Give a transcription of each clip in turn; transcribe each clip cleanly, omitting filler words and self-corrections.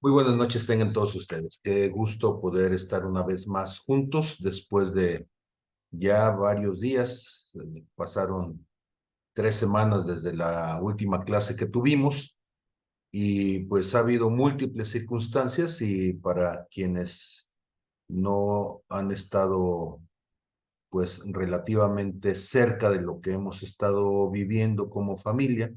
Muy buenas noches tengan todos ustedes. Qué gusto poder estar una vez más juntos después de ya varios días. Pasaron 3 semanas desde la última clase que tuvimos y pues ha habido múltiples circunstancias y para quienes no han estado pues relativamente cerca de lo que hemos estado viviendo como familia.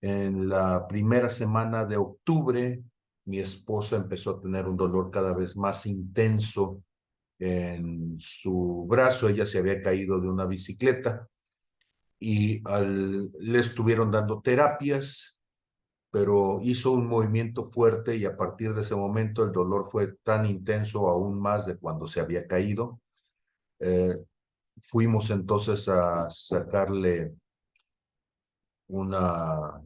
En la primera semana de octubre, mi esposa empezó a tener un dolor cada vez más intenso en su brazo. Ella se había caído de una bicicleta y le estuvieron dando terapias, pero hizo un movimiento fuerte y a partir de ese momento el dolor fue tan intenso, aún más de cuando se había caído. Eh, Fuimos entonces a sacarle una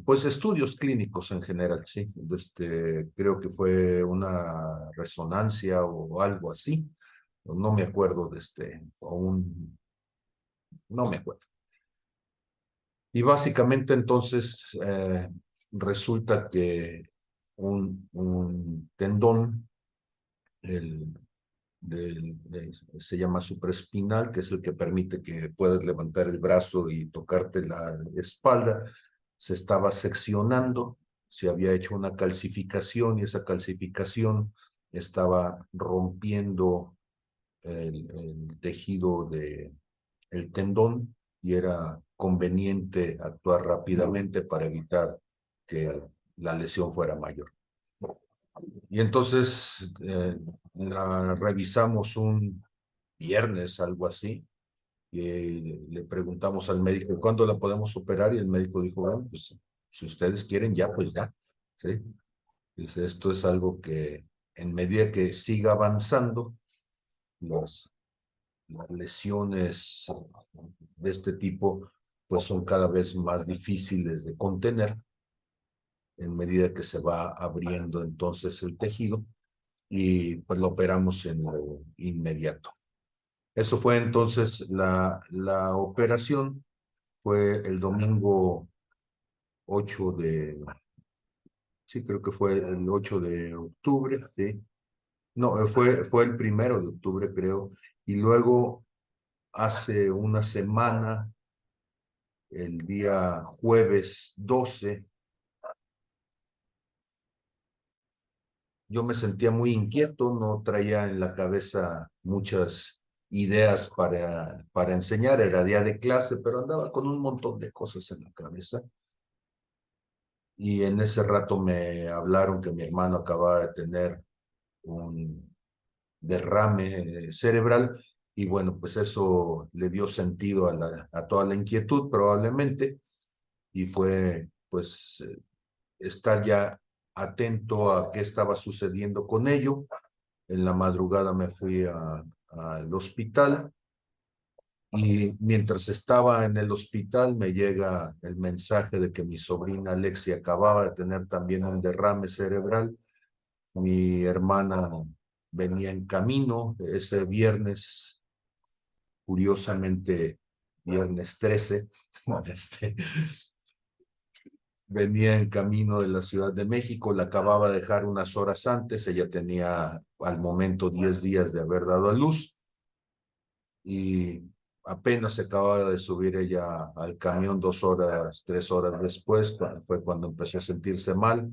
pues estudios clínicos en general, sí. Creo que fue una resonancia o algo así. No me acuerdo no me acuerdo. Y básicamente entonces resulta que un tendón, el, se llama supraespinal, que es el que permite que puedas levantar el brazo y tocarte la espalda, se estaba seccionando, se había hecho una calcificación y esa calcificación estaba rompiendo el tejido el tendón y era conveniente actuar rápidamente para evitar que la lesión fuera mayor. Y entonces la revisamos un viernes, algo así, y le preguntamos al médico, ¿cuándo la podemos operar? Y el médico dijo, bueno, pues si ustedes quieren ya, pues ya. ¿Sí? Dice, esto es algo que en medida que siga avanzando, las lesiones de este tipo pues son cada vez más difíciles de contener en medida que se va abriendo entonces el tejido y pues lo operamos en lo inmediato. Eso fue entonces la operación, fue el domingo 8 sí, creo que fue el 8 de octubre, sí. No, fue el 1 de octubre, creo. Y luego, hace una semana, el día jueves 12, yo me sentía muy inquieto, no traía en la cabeza muchas ideas para enseñar, era día de clase, pero andaba con un montón de cosas en la cabeza. Y en ese rato me hablaron que mi hermano acababa de tener un derrame cerebral y bueno, pues eso le dio sentido a toda la inquietud probablemente y fue pues estar ya atento a qué estaba sucediendo con ello. En la madrugada me fui al hospital y mientras estaba en el hospital me llega el mensaje de que mi sobrina Alexia acababa de tener también un derrame cerebral. Mi hermana venía en camino ese viernes, curiosamente viernes 13, este, venía en camino de la Ciudad de México, la acababa de dejar unas horas antes, ella tenía al momento 10 días de haber dado a luz y apenas se acababa de subir ella al camión 2 horas, 3 horas después, fue cuando empezó a sentirse mal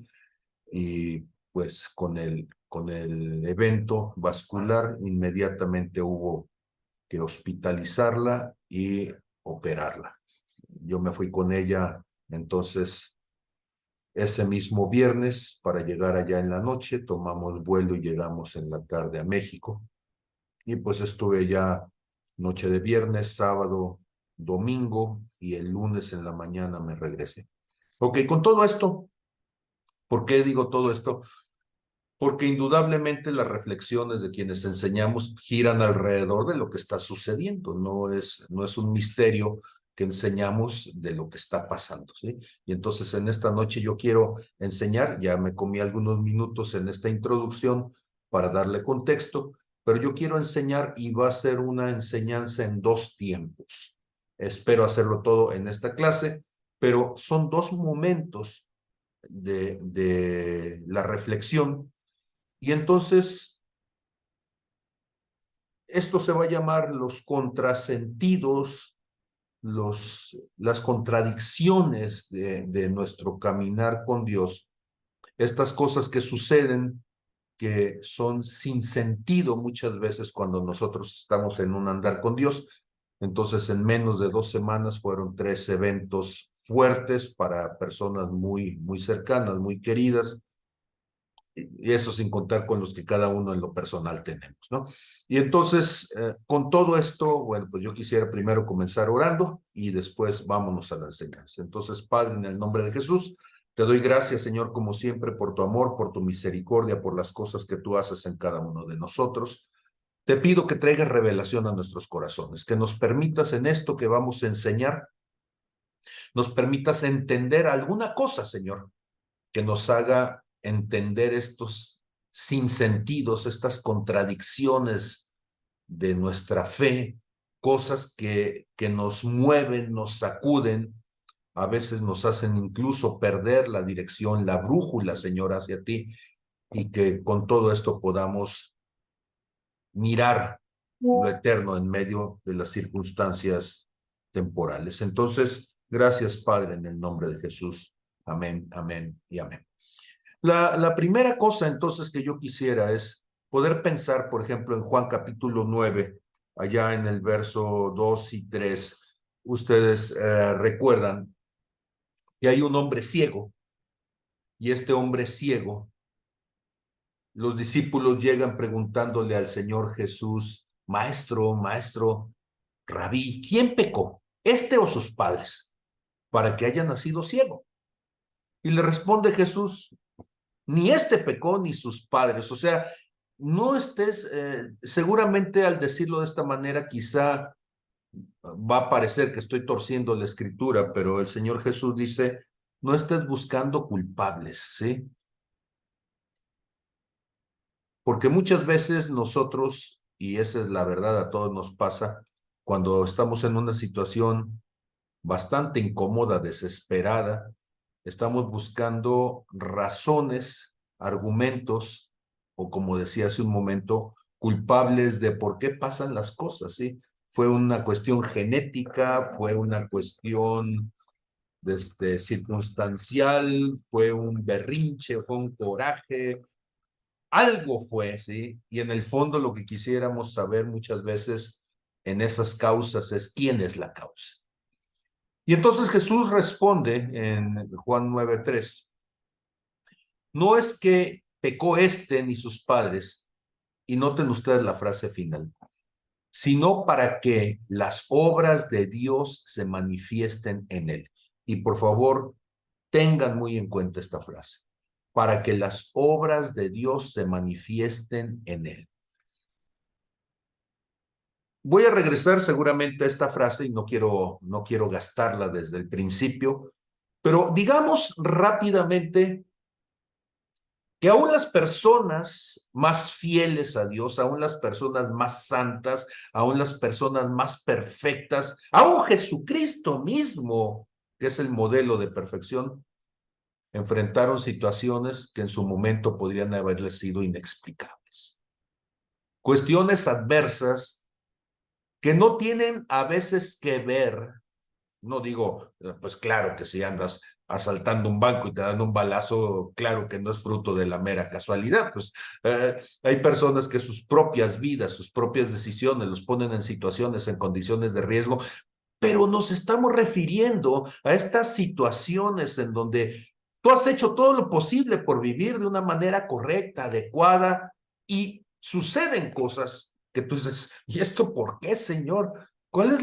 y pues con el evento vascular inmediatamente hubo que hospitalizarla y operarla. Yo me fui con ella entonces ese mismo viernes para llegar allá en la noche, tomamos vuelo y llegamos en la tarde a México. Y pues estuve ya noche de viernes, sábado, domingo y el lunes en la mañana me regresé. Ok, con todo esto, ¿por qué digo todo esto? Porque indudablemente las reflexiones de quienes enseñamos giran alrededor de lo que está sucediendo. No es un misterio que enseñamos de lo que está pasando, ¿sí? Y entonces en esta noche yo quiero enseñar, ya me comí algunos minutos en esta introducción para darle contexto, pero yo quiero enseñar y va a ser una enseñanza en 2 tiempos. Espero hacerlo todo en esta clase, pero son 2 momentos de la reflexión. Y entonces, esto se va a llamar los contrasentidos, las contradicciones de nuestro caminar con Dios. Estas cosas que suceden, que son sin sentido muchas veces cuando nosotros estamos en un andar con Dios. Entonces, en menos de 2 semanas fueron 3 eventos fuertes para personas muy cercanas, muy queridas, y eso sin contar con los que cada uno en lo personal tenemos, ¿no? Y entonces, con todo esto, bueno, pues yo quisiera primero comenzar orando y después vámonos a la enseñanza. Entonces, Padre, en el nombre de Jesús, te doy gracias, Señor, como siempre, por tu amor, por tu misericordia, por las cosas que tú haces en cada uno de nosotros. Te pido que traigas revelación a nuestros corazones, que nos permitas en esto que vamos a enseñar, nos permitas entender alguna cosa, Señor, que nos haga entender estos sinsentidos, estas contradicciones de nuestra fe, cosas que nos mueven, nos sacuden, a veces nos hacen incluso perder la dirección, la brújula, Señor, hacia ti, y que con todo esto podamos mirar lo eterno en medio de las circunstancias temporales. Entonces, gracias, Padre, en el nombre de Jesús. Amén, amén y amén. La primera cosa entonces que yo quisiera es poder pensar, por ejemplo, en Juan capítulo 9, allá en el verso 2 y 3. Ustedes recuerdan que hay un hombre ciego, y este hombre ciego, los discípulos llegan preguntándole al Señor Jesús: Maestro, maestro, rabí, ¿quién pecó, este o sus padres, para que haya nacido ciego? Y le responde Jesús: ni este pecó ni sus padres. O sea, no estés, seguramente al decirlo de esta manera, quizá va a parecer que estoy torciendo la escritura, pero el Señor Jesús dice: no estés buscando culpables, ¿sí? Porque muchas veces nosotros, y esa es la verdad, a todos nos pasa, cuando estamos en una situación bastante incómoda, desesperada, estamos buscando razones, argumentos, o como decía hace un momento, culpables de por qué pasan las cosas, ¿sí? Fue una cuestión genética, fue una cuestión circunstancial, fue un berrinche, fue un coraje, algo fue, ¿sí? Y en el fondo lo que quisiéramos saber muchas veces en esas causas es quién es la causa. Y entonces Jesús responde en Juan 9:3, no es que pecó este ni sus padres, y noten ustedes la frase final, sino para que las obras de Dios se manifiesten en él. Y por favor, tengan muy en cuenta esta frase, para que las obras de Dios se manifiesten en él. Voy a regresar seguramente a esta frase y no quiero gastarla desde el principio, pero digamos rápidamente que aún las personas más fieles a Dios, aún las personas más santas, aún las personas más perfectas, aún Jesucristo mismo, que es el modelo de perfección, enfrentaron situaciones que en su momento podrían haberles sido inexplicables. Cuestiones adversas que no tienen a veces que ver. No digo, pues claro que si andas asaltando un banco y te dan un balazo, claro que no es fruto de la mera casualidad. Pues hay personas que sus propias vidas, sus propias decisiones los ponen en situaciones, en condiciones de riesgo, pero nos estamos refiriendo a estas situaciones en donde tú has hecho todo lo posible por vivir de una manera correcta, adecuada, y suceden cosas que tú dices: ¿y esto por qué, Señor? ¿Cuál es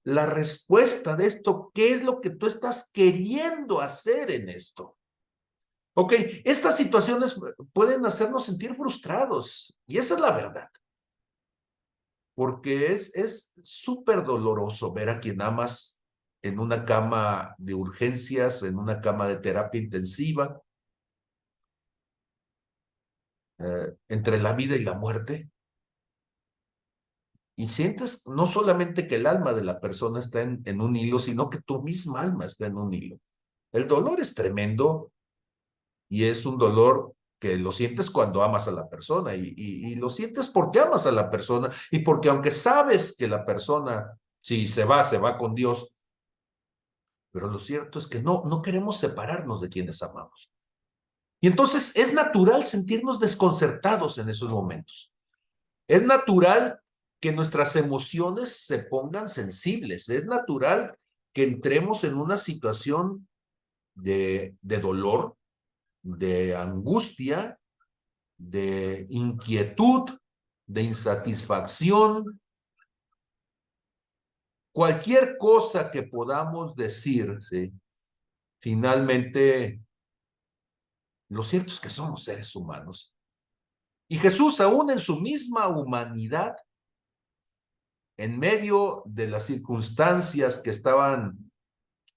la respuesta de esto? ¿Qué es lo que tú estás queriendo hacer en esto? Ok, estas situaciones pueden hacernos sentir frustrados, y esa es la verdad, porque es súper doloroso ver a quien amas en una cama de urgencias, en una cama de terapia intensiva, entre la vida y la muerte, y sientes no solamente que el alma de la persona está en un hilo, sino que tu misma alma está en un hilo. El dolor es tremendo y es un dolor que lo sientes cuando amas a la persona y lo sientes porque amas a la persona y porque aunque sabes que la persona, si se va con Dios, pero lo cierto es que no queremos separarnos de quienes amamos. Y entonces es natural sentirnos desconcertados en esos momentos. Es natural que nuestras emociones se pongan sensibles. Es natural que entremos en una situación de dolor, de angustia, de inquietud, de insatisfacción. Cualquier cosa que podamos decir, ¿sí? Finalmente, lo cierto es que somos seres humanos. Y Jesús, aún en su misma humanidad, en medio de las circunstancias que estaban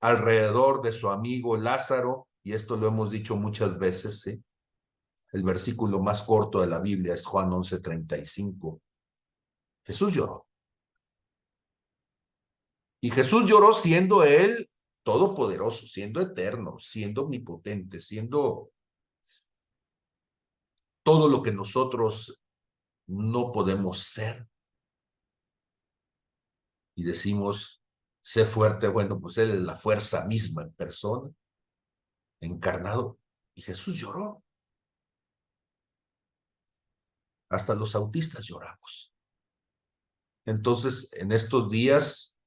alrededor de su amigo Lázaro, y esto lo hemos dicho muchas veces, ¿sí? El versículo más corto de la Biblia es Juan 11:35. Jesús lloró. Y Jesús lloró siendo él todopoderoso, siendo eterno, siendo omnipotente, siendo todo lo que nosotros no podemos ser. Y decimos, sé fuerte, bueno, pues él es la fuerza misma en persona, encarnado. Y Jesús lloró. Hasta los autistas lloramos. Entonces, en estos días,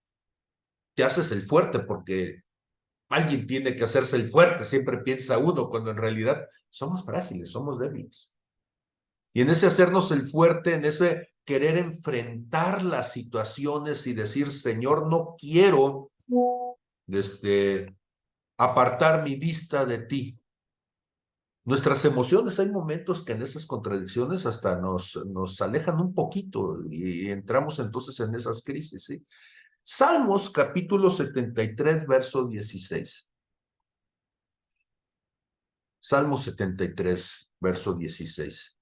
te haces el fuerte porque alguien tiene que hacerse el fuerte, siempre piensa uno, cuando en realidad somos frágiles, somos débiles. Y en ese hacernos el fuerte, en ese querer enfrentar las situaciones y decir, Señor, no quiero apartar mi vista de ti. Nuestras emociones, hay momentos que en esas contradicciones hasta nos alejan un poquito y entramos entonces en esas crisis, ¿sí? Salmos capítulo 73, verso 16. Salmo 73, verso 16.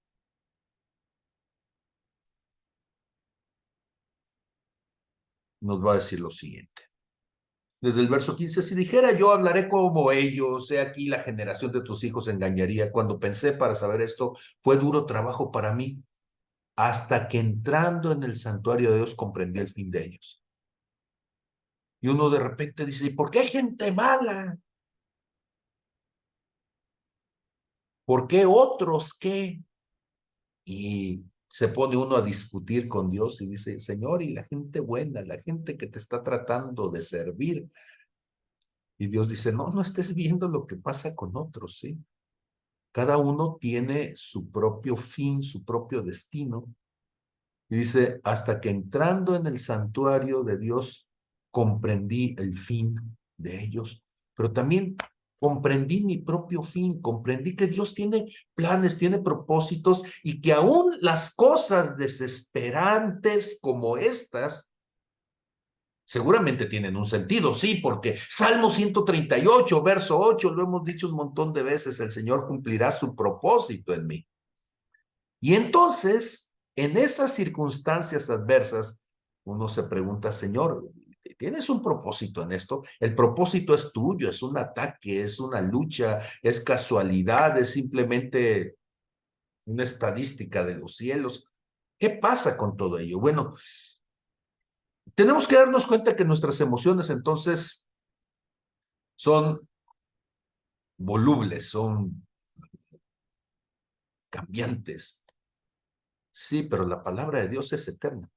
Nos va a decir lo siguiente. Desde el verso 15, si dijera yo hablaré como ellos, he aquí la generación de tus hijos engañaría. Cuando pensé para saber esto, fue duro trabajo para mí, hasta que entrando en el santuario de Dios comprendí el fin de ellos. Y uno de repente dice, ¿y por qué hay gente mala? ¿Por qué otros qué? Y se pone uno a discutir con Dios y dice, Señor, y la gente buena, la gente que te está tratando de servir. Y Dios dice, no estés viendo lo que pasa con otros, ¿sí? Cada uno tiene su propio fin, su propio destino. Y dice, hasta que entrando en el santuario de Dios, comprendí el fin de ellos, pero también comprendí mi propio fin, comprendí que Dios tiene planes, tiene propósitos y que aún las cosas desesperantes como estas seguramente tienen un sentido, sí, porque Salmo 138, verso 8, lo hemos dicho un montón de veces, el Señor cumplirá su propósito en mí. Y entonces, en esas circunstancias adversas, uno se pregunta, Señor, ¿tienes un propósito en esto? El propósito es tuyo, es un ataque, es una lucha, es casualidad, es simplemente una estadística de los cielos. ¿Qué pasa con todo ello? Bueno, tenemos que darnos cuenta que nuestras emociones entonces son volubles, son cambiantes. Sí, pero la palabra de Dios es eterna.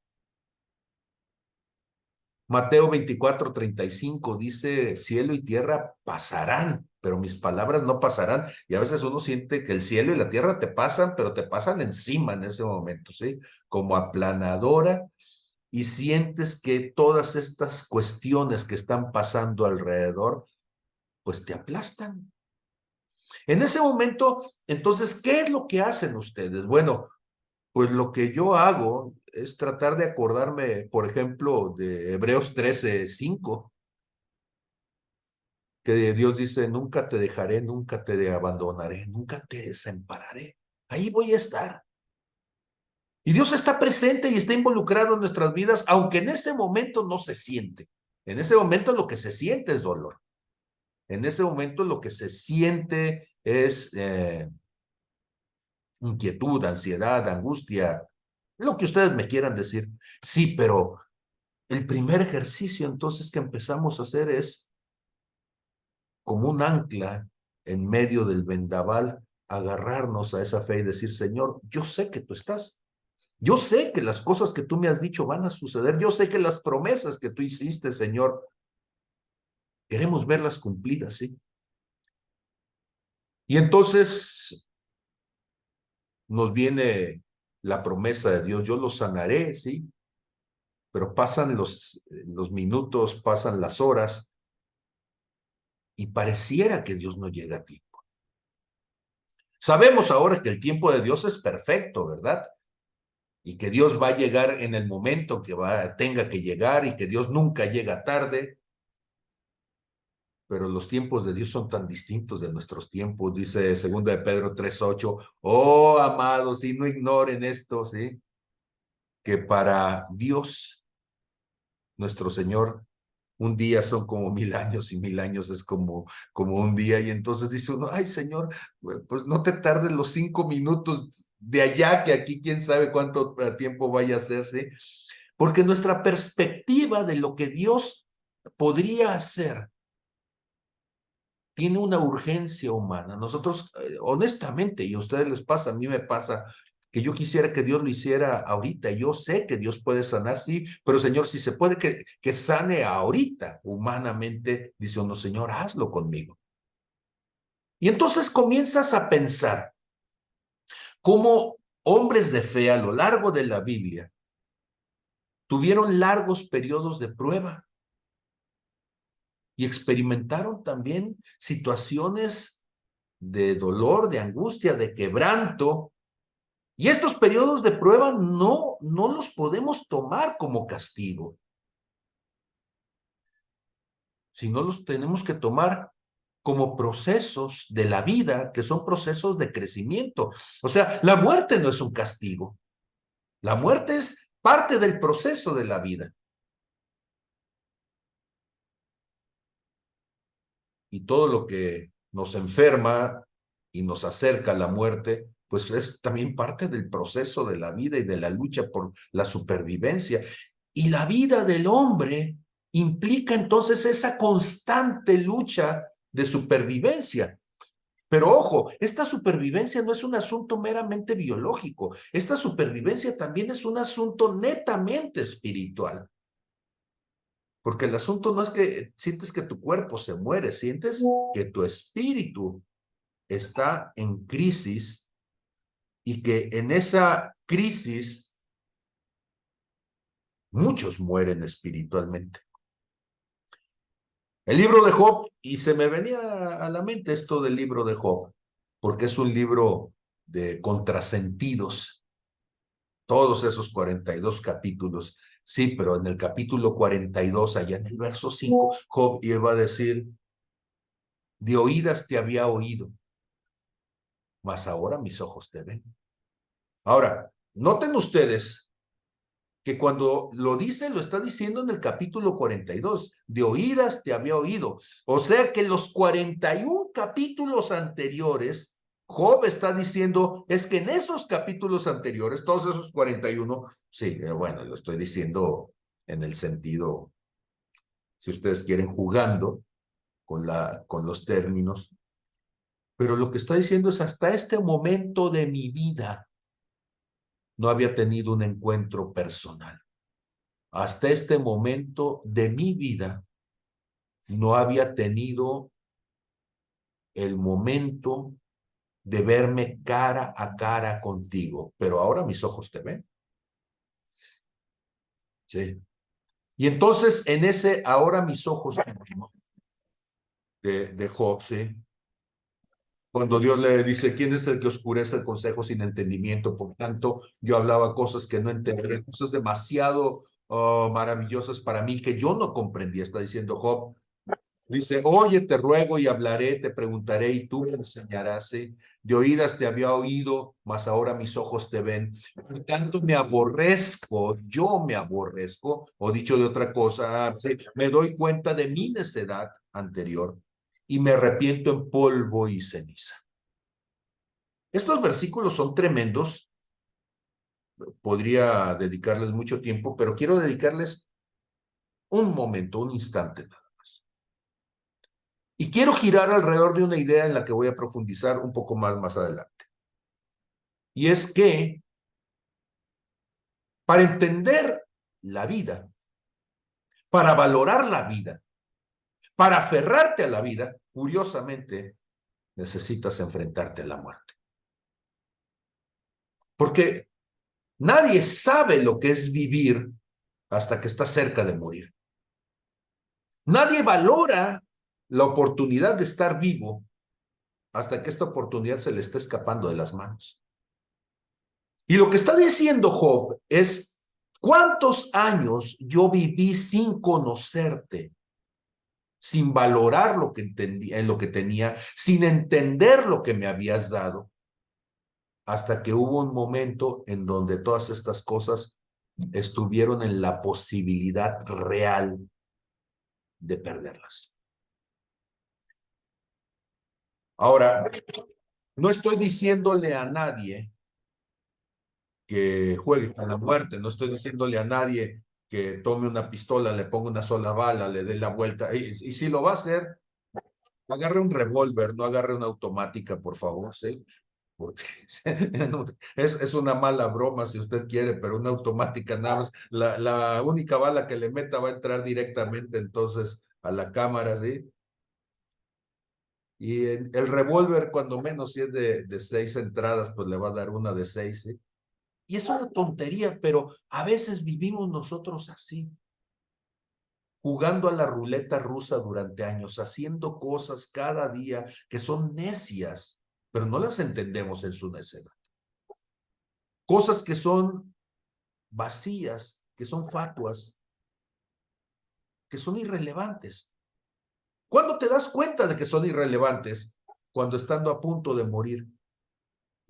Mateo 24:35 dice, cielo y tierra pasarán, pero mis palabras no pasarán. Y a veces uno siente que el cielo y la tierra te pasan, pero te pasan encima en ese momento, ¿sí? Como aplanadora, y sientes que todas estas cuestiones que están pasando alrededor, pues te aplastan. En ese momento, entonces, ¿qué es lo que hacen ustedes? Bueno, pues lo que yo hago es tratar de acordarme, por ejemplo, de Hebreos 13:5, que Dios dice, nunca te dejaré, nunca te abandonaré, nunca te desampararé. Ahí voy a estar. Y Dios está presente y está involucrado en nuestras vidas, aunque en ese momento no se siente. En ese momento lo que se siente es dolor. En ese momento lo que se siente es inquietud, ansiedad, angustia, lo que ustedes me quieran decir. Sí, pero el primer ejercicio entonces que empezamos a hacer es como un ancla en medio del vendaval, agarrarnos a esa fe y decir, Señor, yo sé que tú estás. Yo sé que las cosas que tú me has dicho van a suceder. Yo sé que las promesas que tú hiciste, Señor, queremos verlas cumplidas, ¿sí? Y entonces nos viene la promesa de Dios, yo los sanaré, ¿sí? Pero pasan los minutos, pasan las horas y pareciera que Dios no llega a tiempo. Sabemos ahora que el tiempo de Dios es perfecto, ¿verdad? Y que Dios va a llegar en el momento que tenga que llegar y que Dios nunca llega tarde. Pero los tiempos de Dios son tan distintos de nuestros tiempos, dice 2 de Pedro 3:8. Oh, amados, y no ignoren esto, ¿sí? Que para Dios, nuestro Señor, un día son como 1000 años y 1000 años es como un día. Y entonces dice uno, ay, Señor, pues no te tardes los 5 minutos de allá, que aquí quién sabe cuánto tiempo vaya a hacerse. Porque nuestra perspectiva de lo que Dios podría hacer tiene una urgencia humana. Nosotros, honestamente, y a ustedes les pasa, a mí me pasa, que yo quisiera que Dios lo hiciera ahorita. Yo sé que Dios puede sanar, sí, pero Señor, si se puede que sane ahorita, humanamente, dice uno, Señor, hazlo conmigo. Y entonces comienzas a pensar cómo hombres de fe a lo largo de la Biblia tuvieron largos periodos de prueba y experimentaron también situaciones de dolor, de angustia, de quebranto. Y estos periodos de prueba no los podemos tomar como castigo, sino los tenemos que tomar como procesos de la vida, que son procesos de crecimiento. O sea, la muerte no es un castigo. La muerte es parte del proceso de la vida. Y todo lo que nos enferma y nos acerca a la muerte, pues es también parte del proceso de la vida y de la lucha por la supervivencia. Y la vida del hombre implica entonces esa constante lucha de supervivencia. Pero ojo, esta supervivencia no es un asunto meramente biológico. Esta supervivencia también es un asunto netamente espiritual. Porque el asunto no es que sientes que tu cuerpo se muere, sientes que tu espíritu está en crisis y que en esa crisis muchos mueren espiritualmente. El libro de Job, y se me venía a la mente esto del libro de Job, porque es un libro de contrasentidos, todos esos 42 capítulos. Sí, pero en el capítulo 42, allá en el verso 5, Job iba a decir, de oídas te había oído, mas ahora mis ojos te ven. Ahora, noten ustedes que cuando lo dice, lo está diciendo en el capítulo 42, de oídas te había oído. O sea que los 41 capítulos anteriores, Job está diciendo, es que en esos capítulos anteriores, todos esos 41, sí, bueno, lo estoy diciendo en el sentido, si ustedes quieren, jugando con los términos, pero lo que está diciendo es, hasta este momento de mi vida, no había tenido un encuentro personal. Hasta este momento de mi vida no había tenido el momento de verme cara a cara contigo, pero ahora mis ojos te ven. Sí. Y entonces en ese ahora mis ojos de Job, ¿sí? Cuando Dios le dice, ¿quién es el que oscurece el consejo sin entendimiento? Por tanto, yo hablaba cosas que no entendía, cosas demasiado maravillosas para mí que yo no comprendía, está diciendo Job. Dice, oye, te ruego y hablaré, te preguntaré y tú me enseñarás. ¿Sí? De oídas te había oído, mas ahora mis ojos te ven. Por tanto, me aborrezco, yo me aborrezco, o dicho de otra cosa, ¿sí? Me doy cuenta de mi necedad anterior. y me arrepiento en polvo y ceniza. Estos versículos son tremendos. Podría dedicarles mucho tiempo, pero quiero dedicarles un momento, un instante nada más. Y quiero girar alrededor de una idea en la que voy a profundizar un poco más adelante. Y es que para entender la vida, para valorar la vida, para aferrarte a la vida, curiosamente, necesitas enfrentarte a la muerte. Porque nadie sabe lo que es vivir hasta que está cerca de morir. Nadie valora la oportunidad de estar vivo hasta que esta oportunidad se le está escapando de las manos. Y lo que está diciendo Job es, ¿cuántos años yo viví sin conocerte? Sin valorar lo que entendía, lo que tenía, sin entender lo que me habías dado, hasta que hubo un momento en donde todas estas cosas estuvieron en la posibilidad real de perderlas. Ahora, no estoy diciéndole a nadie que juegue con la muerte, no estoy diciéndole a nadie que tome una pistola, le ponga una sola bala, le dé la vuelta, y si lo va a hacer, agarre un revólver, no agarre una automática, por favor, ¿sí? Porque es una mala broma si usted quiere, pero una automática nada más, la única bala que le meta va a entrar directamente entonces a la cámara, ¿sí? Y el revólver, cuando menos, si es de 6 entradas, pues le va a dar una de 6, ¿sí? Y es una tontería, pero a veces vivimos nosotros así, jugando a la ruleta rusa durante años, haciendo cosas cada día que son necias, pero no las entendemos en su necedad. Cosas que son vacías, que son fatuas, que son irrelevantes. ¿Cuándo te das cuenta de que son irrelevantes? Cuando estando a punto de morir,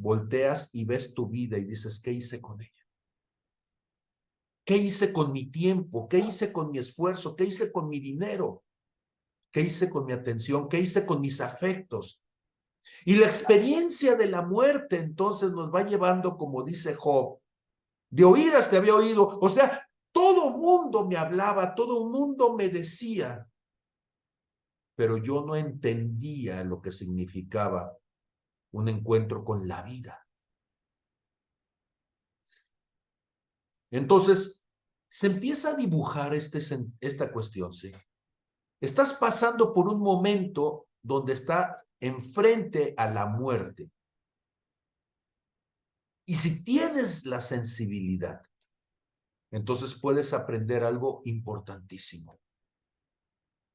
volteas y ves tu vida y dices, ¿qué hice con ella? ¿Qué hice con mi tiempo? ¿Qué hice con mi esfuerzo? ¿Qué hice con mi dinero? ¿Qué hice con mi atención? ¿Qué hice con mis afectos? Y la experiencia de la muerte entonces nos va llevando, como dice Job, de oídas te había oído, o sea, todo mundo me hablaba, todo mundo me decía, pero yo no entendía lo que significaba un encuentro con la vida. Entonces, se empieza a dibujar esta cuestión, ¿sí? Estás pasando por un momento donde estás enfrente a la muerte. Y si tienes la sensibilidad, entonces puedes aprender algo importantísimo.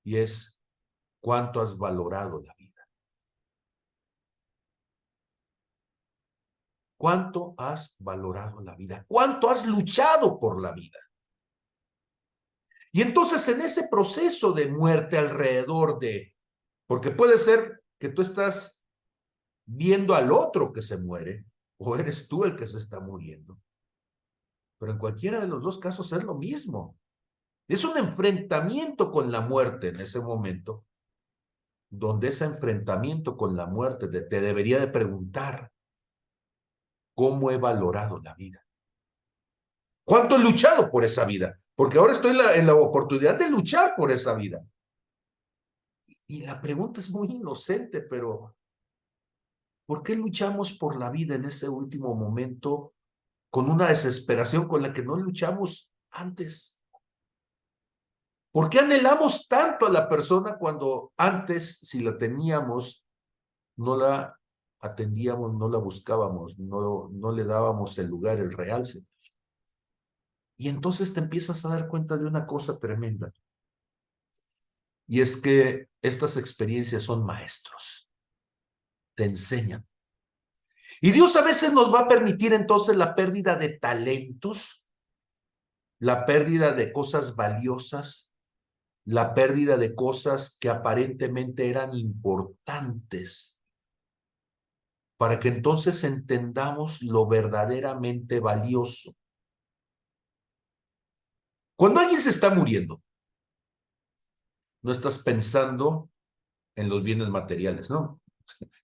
Y es cuánto has valorado la vida. ¿Cuánto has valorado la vida? ¿Cuánto has luchado por la vida? Y entonces en ese proceso de muerte alrededor de, porque puede ser que tú estás viendo al otro que se muere, o eres tú el que se está muriendo. Pero en cualquiera de los dos casos es lo mismo. Es un enfrentamiento con la muerte en ese momento, donde ese enfrentamiento con la muerte te debería de preguntar, ¿cómo he valorado la vida? ¿Cuánto he luchado por esa vida? Porque ahora estoy en la oportunidad de luchar por esa vida. Y la pregunta es muy inocente, pero ¿por qué luchamos por la vida en ese último momento con una desesperación con la que no luchamos antes? ¿Por qué anhelamos tanto a la persona cuando antes, si la teníamos, no la atendíamos, no la buscábamos, no le dábamos el lugar, el realce? Y entonces te empiezas a dar cuenta de una cosa tremenda. Y es que estas experiencias son maestros, te enseñan. Y Dios a veces nos va a permitir entonces la pérdida de talentos, la pérdida de cosas valiosas, la pérdida de cosas que aparentemente eran importantes, para que entonces entendamos lo verdaderamente valioso. Cuando alguien se está muriendo, no estás pensando en los bienes materiales, ¿no?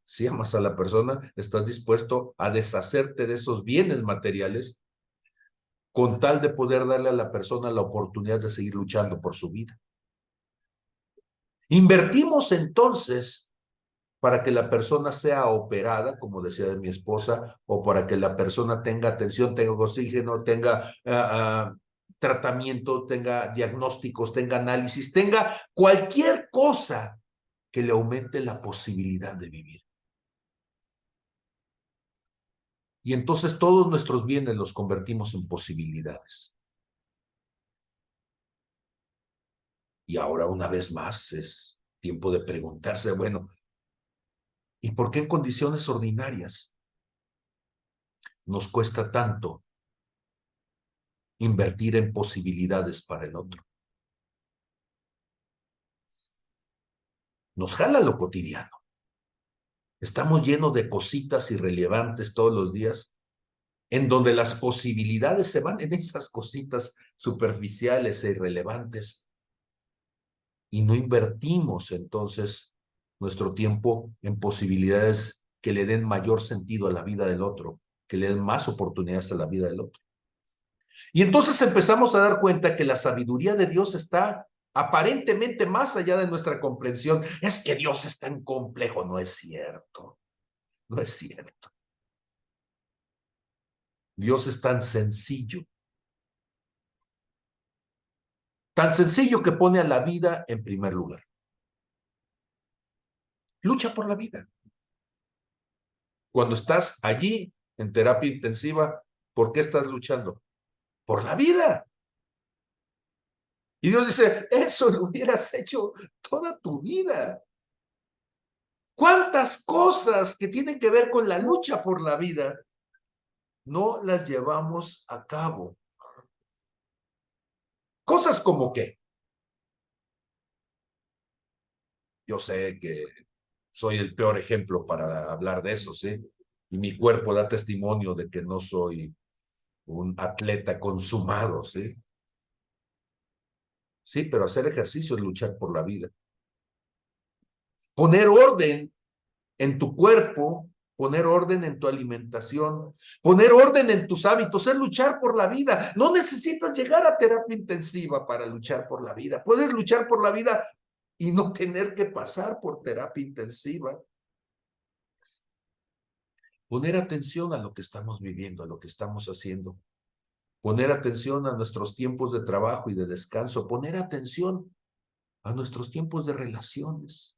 Si amas a la persona, estás dispuesto a deshacerte de esos bienes materiales con tal de poder darle a la persona la oportunidad de seguir luchando por su vida. Invertimos entonces para que la persona sea operada, como decía de mi esposa, o para que la persona tenga atención, tenga oxígeno, tenga tratamiento, tenga diagnósticos, tenga análisis, tenga cualquier cosa que le aumente la posibilidad de vivir. Y entonces todos nuestros bienes los convertimos en posibilidades. Y ahora una vez más es tiempo de preguntarse, bueno, ¿y por qué en condiciones ordinarias nos cuesta tanto invertir en posibilidades para el otro? Nos jala lo cotidiano. Estamos llenos de cositas irrelevantes todos los días, en donde las posibilidades se van en esas cositas superficiales e irrelevantes. Y no invertimos entonces nuestro tiempo en posibilidades que le den mayor sentido a la vida del otro, que le den más oportunidades a la vida del otro. Y entonces empezamos a dar cuenta que la sabiduría de Dios está aparentemente más allá de nuestra comprensión. Es que Dios es tan complejo. No es cierto. No es cierto. Dios es tan sencillo. Tan sencillo que pone a la vida en primer lugar. Lucha por la vida. Cuando estás allí en terapia intensiva, ¿por qué estás luchando? Por la vida. Y Dios dice, eso lo hubieras hecho toda tu vida. ¿Cuántas cosas que tienen que ver con la lucha por la vida no las llevamos a cabo? Cosas como que yo sé que soy el peor ejemplo para hablar de eso, ¿sí? Y mi cuerpo da testimonio de que no soy un atleta consumado, ¿sí? Sí, pero hacer ejercicio es luchar por la vida. Poner orden en tu cuerpo, poner orden en tu alimentación, poner orden en tus hábitos, es luchar por la vida. No necesitas llegar a terapia intensiva para luchar por la vida. Puedes luchar por la vida y no tener que pasar por terapia intensiva. Poner atención a lo que estamos viviendo, a lo que estamos haciendo. Poner atención a nuestros tiempos de trabajo y de descanso. Poner atención a nuestros tiempos de relaciones.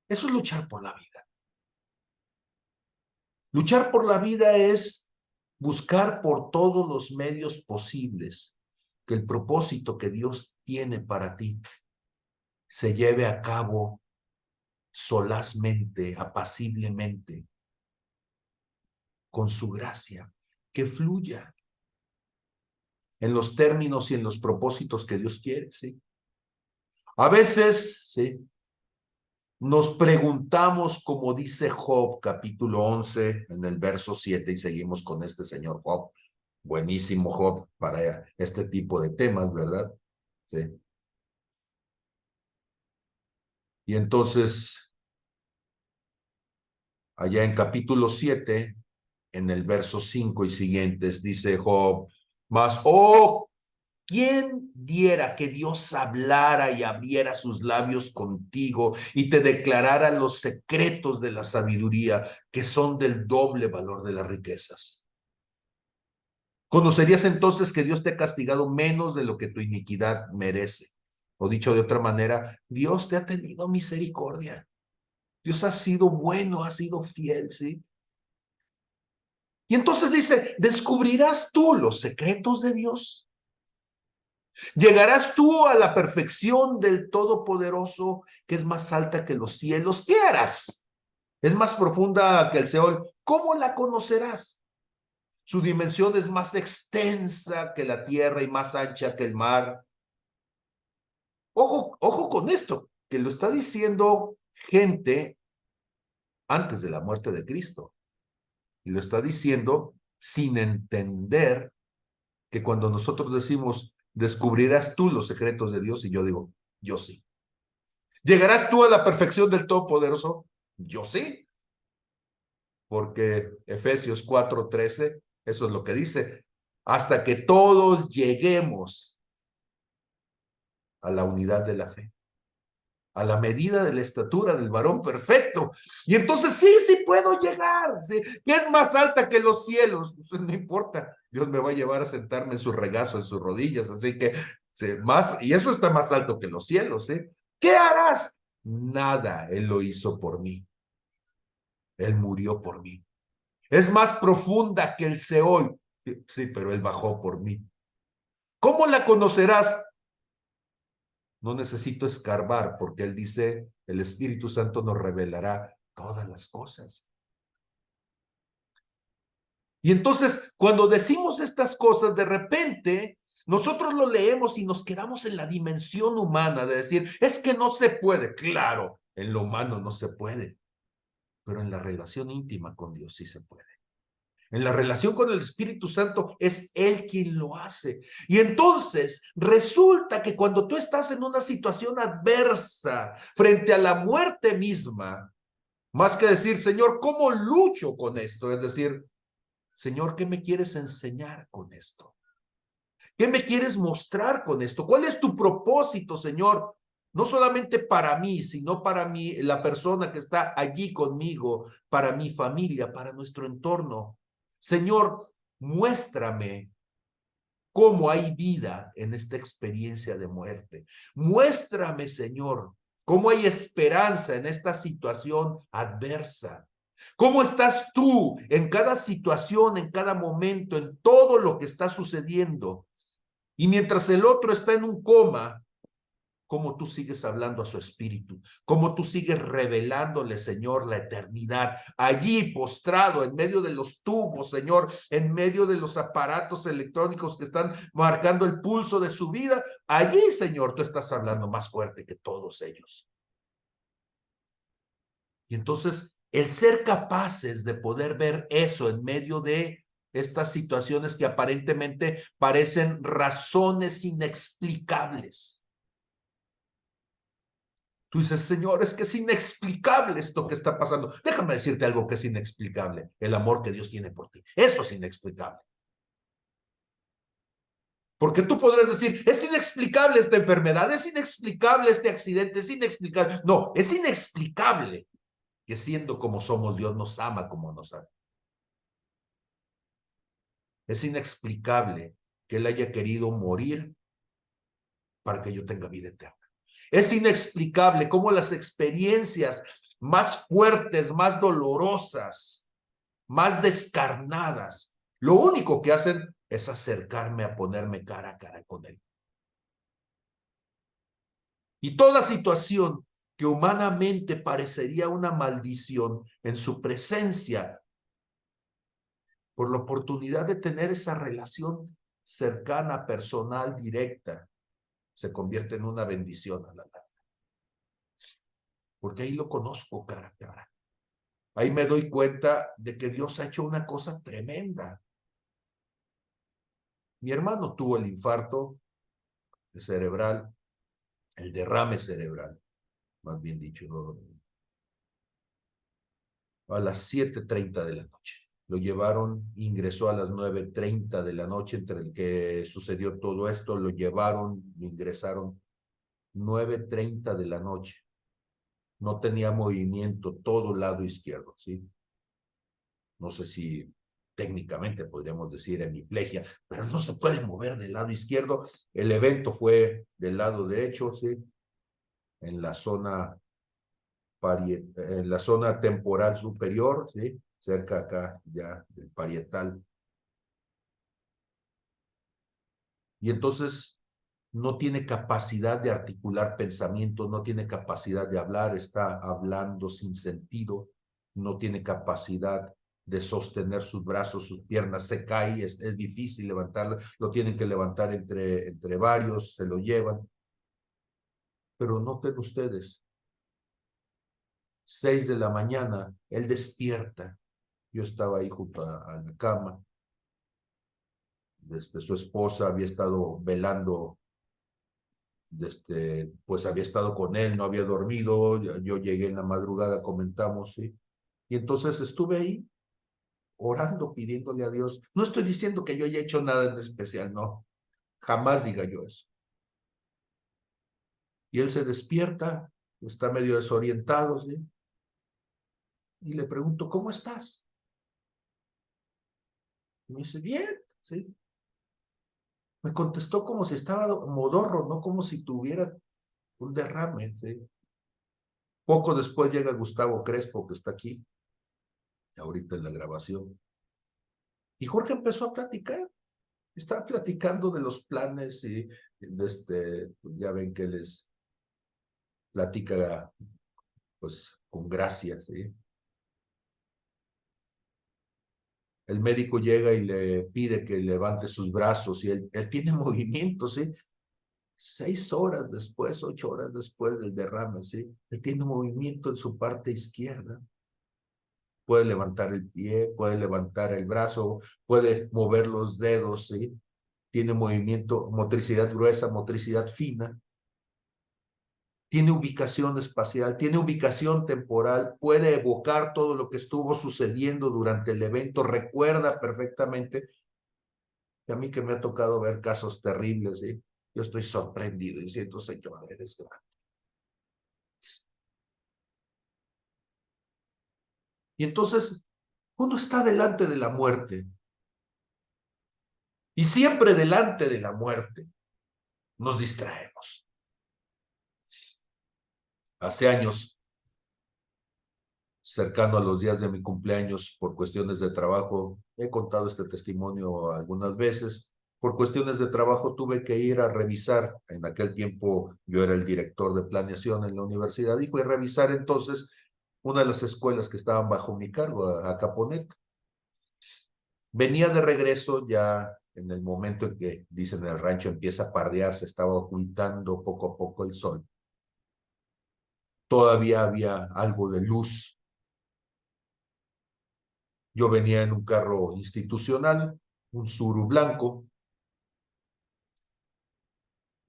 Eso es luchar por la vida. Luchar por la vida es buscar por todos los medios posibles que el propósito que Dios tiene para ti se lleve a cabo solazmente, apaciblemente, con su gracia, que fluya en los términos y en los propósitos que Dios quiere, ¿sí? A veces, ¿sí?, nos preguntamos, como dice Job, capítulo 11, en el verso 7, y seguimos con este señor Job. Buenísimo Job para este tipo de temas, ¿verdad? Sí. Y entonces, allá en capítulo 7, en el verso 5 y siguientes, dice Job, mas, oh, ¿quién diera que Dios hablara y abriera sus labios contigo y te declarara los secretos de la sabiduría que son del doble valor de las riquezas? Conocerías entonces que Dios te ha castigado menos de lo que tu iniquidad merece. O dicho de otra manera, Dios te ha tenido misericordia. Dios ha sido bueno, ha sido fiel, ¿sí? Y entonces dice, ¿descubrirás tú los secretos de Dios? ¿Llegarás tú a la perfección del Todopoderoso, que es más alta que los cielos? ¿Qué harás? Es más profunda que el Seol. ¿Cómo la conocerás? Su dimensión es más extensa que la tierra y más ancha que el mar. Ojo, ojo con esto, que lo está diciendo gente antes de la muerte de Cristo. Y lo está diciendo sin entender que cuando nosotros decimos, descubrirás tú los secretos de Dios, y yo digo, yo sí. ¿Llegarás tú a la perfección del Todopoderoso? Yo sí, porque Efesios 4:13, eso es lo que dice, hasta que todos lleguemos a la unidad de la fe, a la medida de la estatura del varón perfecto. Y entonces sí puedo llegar. ¿Sí? ¿Qué es más alta que los cielos? Pues no importa, Dios me va a llevar a sentarme en su regazo, en sus rodillas, así que sí, más, y eso está más alto que los cielos. ¿Sí? ¿Qué harás? Nada, Él lo hizo por mí. Él murió por mí. Es más profunda que el Seol. Sí, pero Él bajó por mí. ¿Cómo la conocerás? No necesito escarbar porque Él dice, el Espíritu Santo nos revelará todas las cosas. Y entonces, cuando decimos estas cosas, de repente, nosotros lo leemos y nos quedamos en la dimensión humana de decir, es que no se puede. Claro, en lo humano no se puede, pero en la relación íntima con Dios sí se puede. En la relación con el Espíritu Santo es Él quien lo hace. Y entonces resulta que cuando tú estás en una situación adversa frente a la muerte misma, más que decir, Señor, ¿cómo lucho con esto? Es decir, Señor, ¿qué me quieres enseñar con esto? ¿Qué me quieres mostrar con esto? ¿Cuál es tu propósito, Señor? No solamente para mí, sino para mí, la persona que está allí conmigo, para mi familia, para nuestro entorno. Señor, muéstrame cómo hay vida en esta experiencia de muerte. Muéstrame, Señor, cómo hay esperanza en esta situación adversa. ¿Cómo estás tú en cada situación, en cada momento, en todo lo que está sucediendo? Y mientras el otro está en un coma, cómo tú sigues hablando a su espíritu, cómo tú sigues revelándole, Señor, la eternidad, allí postrado en medio de los tubos, Señor, en medio de los aparatos electrónicos que están marcando el pulso de su vida, allí, Señor, tú estás hablando más fuerte que todos ellos. Y entonces, el ser capaces de poder ver eso en medio de estas situaciones que aparentemente parecen razones inexplicables. Tú dices, Señor, es que es inexplicable esto que está pasando. Déjame decirte algo que es inexplicable, el amor que Dios tiene por ti. Eso es inexplicable. Porque tú podrás decir, es inexplicable esta enfermedad, es inexplicable este accidente, es inexplicable. No, es inexplicable que siendo como somos, Dios nos ama como nos ama. Es inexplicable que Él haya querido morir para que yo tenga vida eterna. Es inexplicable cómo las experiencias más fuertes, más dolorosas, más descarnadas, lo único que hacen es acercarme a ponerme cara a cara con Él. Y toda situación que humanamente parecería una maldición en su presencia, por la oportunidad de tener esa relación cercana, personal, directa, se convierte en una bendición a la larga. Porque ahí lo conozco cara a cara. Ahí me doy cuenta de que Dios ha hecho una cosa tremenda. Mi hermano tuvo el infarto cerebral, el derrame cerebral, más bien dicho, a las 7:30 de la noche. Lo llevaron, ingresó a las 9:30 de la noche, entre el que sucedió todo esto, lo llevaron, lo ingresaron 9:30 de la noche. No tenía movimiento todo lado izquierdo, ¿sí? No sé si técnicamente podríamos decir hemiplegia, pero no se puede mover del lado izquierdo. El evento fue del lado derecho, ¿sí? En la zona en la zona temporal superior, ¿sí? Cerca acá ya del parietal. Y entonces no tiene capacidad de articular pensamientos, no tiene capacidad de hablar, está hablando sin sentido, no tiene capacidad de sostener sus brazos, sus piernas, se cae, es difícil levantarlo, lo tienen que levantar entre varios, se lo llevan. Pero noten ustedes, 6 de la mañana, él despierta. Yo estaba ahí junto a la cama. Su esposa había estado velando pues había estado con él, no había dormido, yo llegué en la madrugada, comentamos, ¿sí? Y entonces estuve ahí orando, pidiéndole a Dios. No estoy diciendo que yo haya hecho nada en especial, no, jamás diga yo eso. Y él se despierta, está medio desorientado, ¿sí? Y le pregunto, ¿cómo estás? Y me dice, bien, ¿sí? Me contestó como si estaba modorro, no como si tuviera un derrame, ¿sí? Poco después llega Gustavo Crespo, que está aquí, ahorita en la grabación. Y Jorge empezó a platicar. Estaba platicando de los planes y pues ya ven que les platica pues con gracia, ¿sí? El médico llega y le pide que levante sus brazos y él tiene movimiento, ¿sí? 6 horas después, 8 horas después del derrame, ¿sí? Él tiene movimiento en su parte izquierda. Puede levantar el pie, puede levantar el brazo, puede mover los dedos, ¿sí? Tiene movimiento, motricidad gruesa, motricidad fina. Tiene ubicación espacial, tiene ubicación temporal, puede evocar todo lo que estuvo sucediendo durante el evento, recuerda perfectamente. Y a mí que me ha tocado ver casos terribles, ¿sí? Yo estoy sorprendido diciendo, Señor, eres grande. Y entonces uno está delante de la muerte. Y siempre delante de la muerte nos distraemos. Hace años, cercano a los días de mi cumpleaños, por cuestiones de trabajo, he contado este testimonio algunas veces, por cuestiones de trabajo tuve que ir a revisar, en aquel tiempo yo era el director de planeación en la universidad, y fui a revisar entonces una de las escuelas que estaban bajo mi cargo, a Caponet. Venía de regreso ya en el momento en que, dicen, el rancho empieza a pardear, se estaba ocultando poco a poco el sol. Todavía había algo de luz. Yo venía en un carro institucional, un Suru blanco,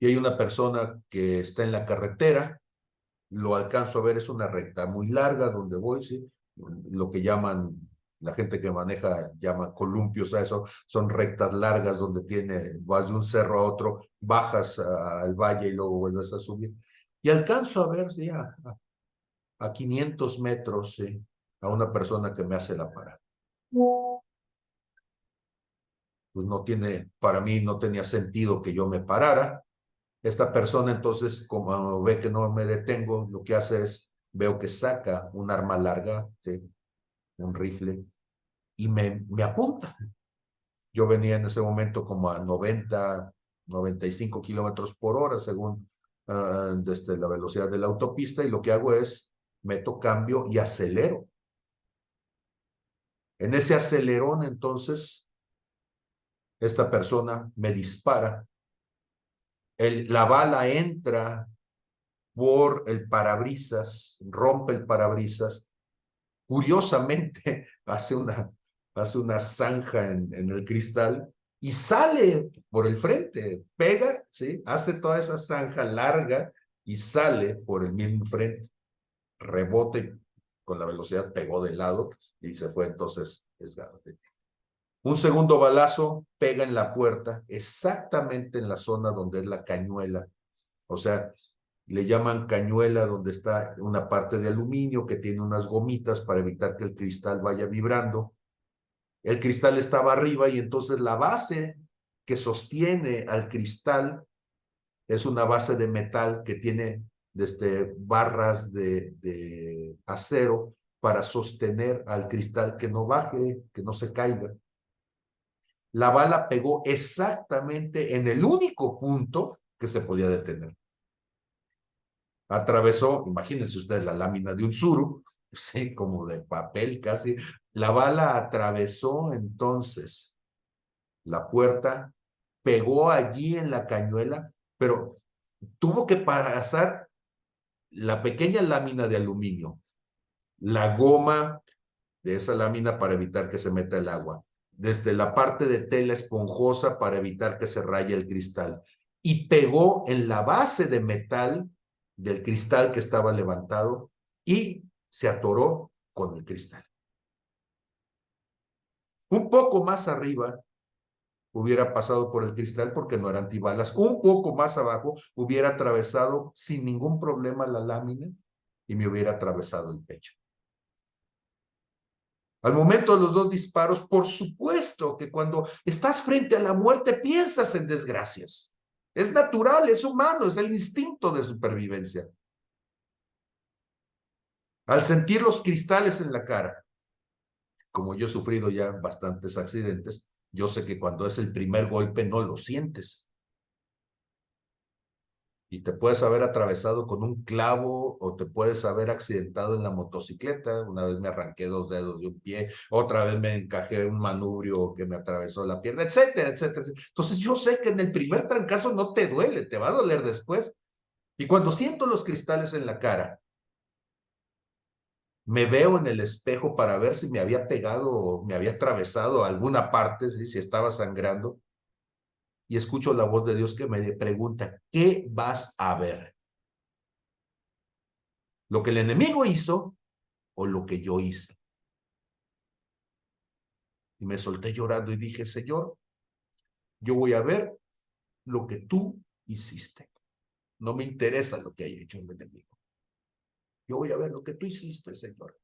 y hay una persona que está en la carretera, lo alcanzo a ver, es una recta muy larga donde voy, ¿sí? Lo que llaman, la gente que maneja llama columpios a eso, son rectas largas donde vas de un cerro a otro, bajas al valle y luego vuelves a subir. Y alcanzo a ver, sí, a 500 metros, sí, a una persona que me hace la parada. Pues no tiene, para mí no tenía sentido que yo me parara. Esta persona entonces, como ve que no me detengo, lo que hace es, veo que saca un arma larga, ¿sí? Un rifle, y me apunta. Yo venía en ese momento como a 95 kilómetros por hora, según desde la velocidad de la autopista, y lo que hago es, meto cambio y acelero. En ese acelerón, entonces, esta persona me dispara. La bala entra por el parabrisas, rompe el parabrisas. Curiosamente, hace una zanja en el cristal y sale por el frente, pega, ¿sí? Hace toda esa zanja larga y sale por el mismo frente. Rebote con la velocidad, pegó de lado y se fue entonces desgarrado. Un segundo balazo pega en la puerta, exactamente en la zona donde es la cañuela. O sea, le llaman cañuela donde está una parte de aluminio que tiene unas gomitas para evitar que el cristal vaya vibrando. El cristal estaba arriba y entonces la base que sostiene al cristal es una base de metal que tiene barras de acero para sostener al cristal que no baje, que no se caiga. La bala pegó exactamente en el único punto que se podía detener. Atravesó, imagínense ustedes la lámina de un suru, sí, como de papel casi. La bala atravesó entonces la puerta, pegó allí en la cañuela, pero tuvo que pasar la pequeña lámina de aluminio, la goma de esa lámina para evitar que se meta el agua, desde la parte de tela esponjosa para evitar que se raye el cristal, y pegó en la base de metal del cristal que estaba levantado y se atoró con el cristal. Un poco más arriba hubiera pasado por el cristal porque no era antibalas. Un poco más abajo hubiera atravesado sin ningún problema la lámina y me hubiera atravesado el pecho. Al momento de los dos disparos, por supuesto que cuando estás frente a la muerte piensas en desgracias. Es natural, es humano, es el instinto de supervivencia. Al sentir los cristales en la cara, como yo he sufrido ya bastantes accidentes, yo sé que cuando es el primer golpe no lo sientes. Y te puedes haber atravesado con un clavo o te puedes haber accidentado en la motocicleta. Una vez me arranqué 2 dedos de un pie, otra vez me encajé un manubrio que me atravesó la pierna, etcétera, etcétera. Entonces yo sé que en el primer trancazo no te duele, te va a doler después. Y cuando siento los cristales en la cara, me veo en el espejo para ver si me había pegado o me había atravesado alguna parte, ¿sí? Si estaba sangrando, y escucho la voz de Dios que me pregunta, ¿qué vas a ver? ¿Lo que el enemigo hizo o lo que yo hice? Y me solté llorando y dije, Señor, yo voy a ver lo que tú hiciste. No me interesa lo que haya hecho el enemigo. Yo voy a ver lo que tú hiciste, Señor.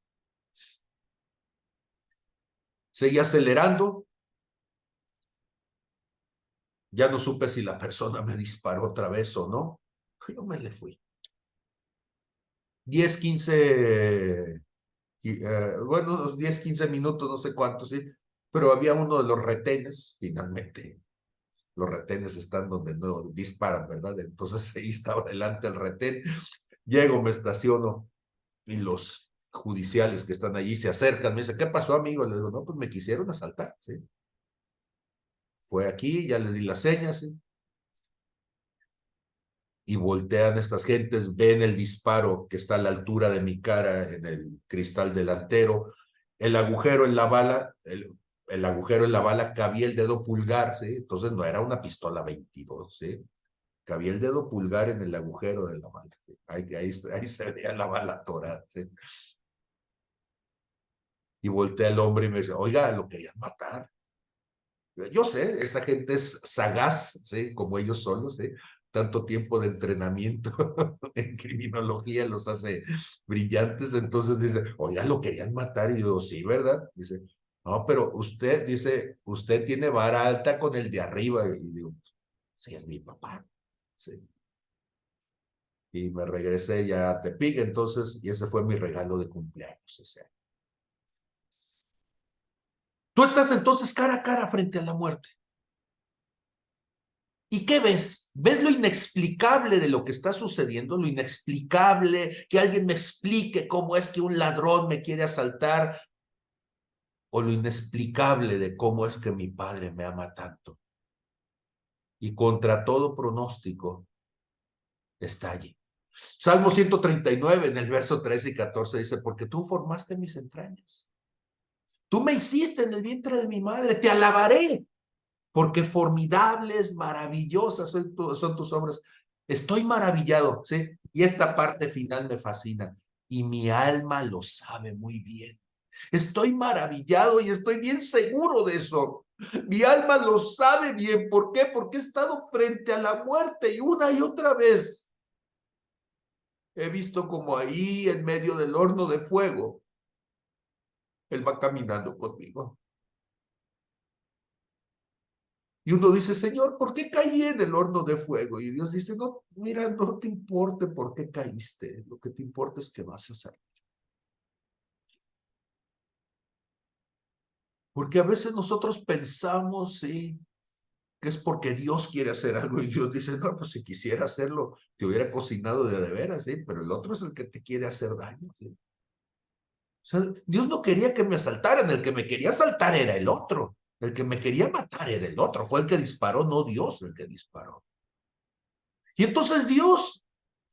Seguí acelerando. Ya no supe si la persona me disparó otra vez o no. Yo me le fui. 10, 15, bueno, unos 10, 15 minutos, no sé cuántos, ¿sí? Pero había uno de los retenes, finalmente. Los retenes están donde no disparan, ¿verdad? Entonces ahí estaba delante el retén. Llego, me estaciono y los judiciales que están allí se acercan, me dicen, ¿qué pasó, amigo? Le digo, no, pues me quisieron asaltar, ¿sí? Fue aquí, ya le di las señas, ¿sí? Y voltean estas gentes, ven el disparo que está a la altura de mi cara en el cristal delantero, el agujero en la bala, el agujero en la bala cabía el dedo pulgar, ¿sí? Entonces no era una pistola 22, ¿sí? Cabía el dedo pulgar en el agujero de la bala. ¿Sí? Ahí se veía la bala atorada, ¿sí? Y voltea el hombre y me dice, oiga, lo querían matar. Yo sé, esa gente es sagaz, ¿sí? Como ellos solos, ¿sí? Tanto tiempo de entrenamiento en criminología los hace brillantes. Entonces dice, oiga, lo querían matar. Y yo digo, sí, ¿verdad? Dice, no, pero usted, dice, usted tiene vara alta con el de arriba. Y digo, sí, es mi papá. Sí. Y me regresé ya a Tepic, entonces, y ese fue mi regalo de cumpleaños ese año. Tú estás entonces cara a cara frente a la muerte. ¿Y qué ves? ¿Ves lo inexplicable de lo que está sucediendo? Lo inexplicable, que alguien me explique cómo es que un ladrón me quiere asaltar, o lo inexplicable de cómo es que mi padre me ama tanto. Y contra todo pronóstico está allí. Salmo 139 en el verso 13 y 14 dice, porque tú formaste mis entrañas. Tú me hiciste en el vientre de mi madre, te alabaré, porque formidables, maravillosas son tus obras. Estoy maravillado, ¿sí? Y esta parte final me fascina. Y mi alma lo sabe muy bien. Estoy maravillado y estoy bien seguro de eso. Mi alma lo sabe bien. ¿Por qué? Porque he estado frente a la muerte y una y otra vez he visto como ahí en medio del horno de fuego, él va caminando conmigo. Y uno dice, Señor, ¿por qué caí en el horno de fuego? Y Dios dice, no, mira, no te importe por qué caíste. Lo que te importa es que vas a salir. Porque a veces nosotros pensamos, sí, que es porque Dios quiere hacer algo. Y Dios dice, no, pues si quisiera hacerlo, te hubiera cocinado de veras, sí, pero el otro es el que te quiere hacer daño. ¿Sí? O sea, Dios no quería que me asaltaran, el que me quería asaltar era el otro. El que me quería matar era el otro. Fue el que disparó, no Dios el que disparó. Y entonces Dios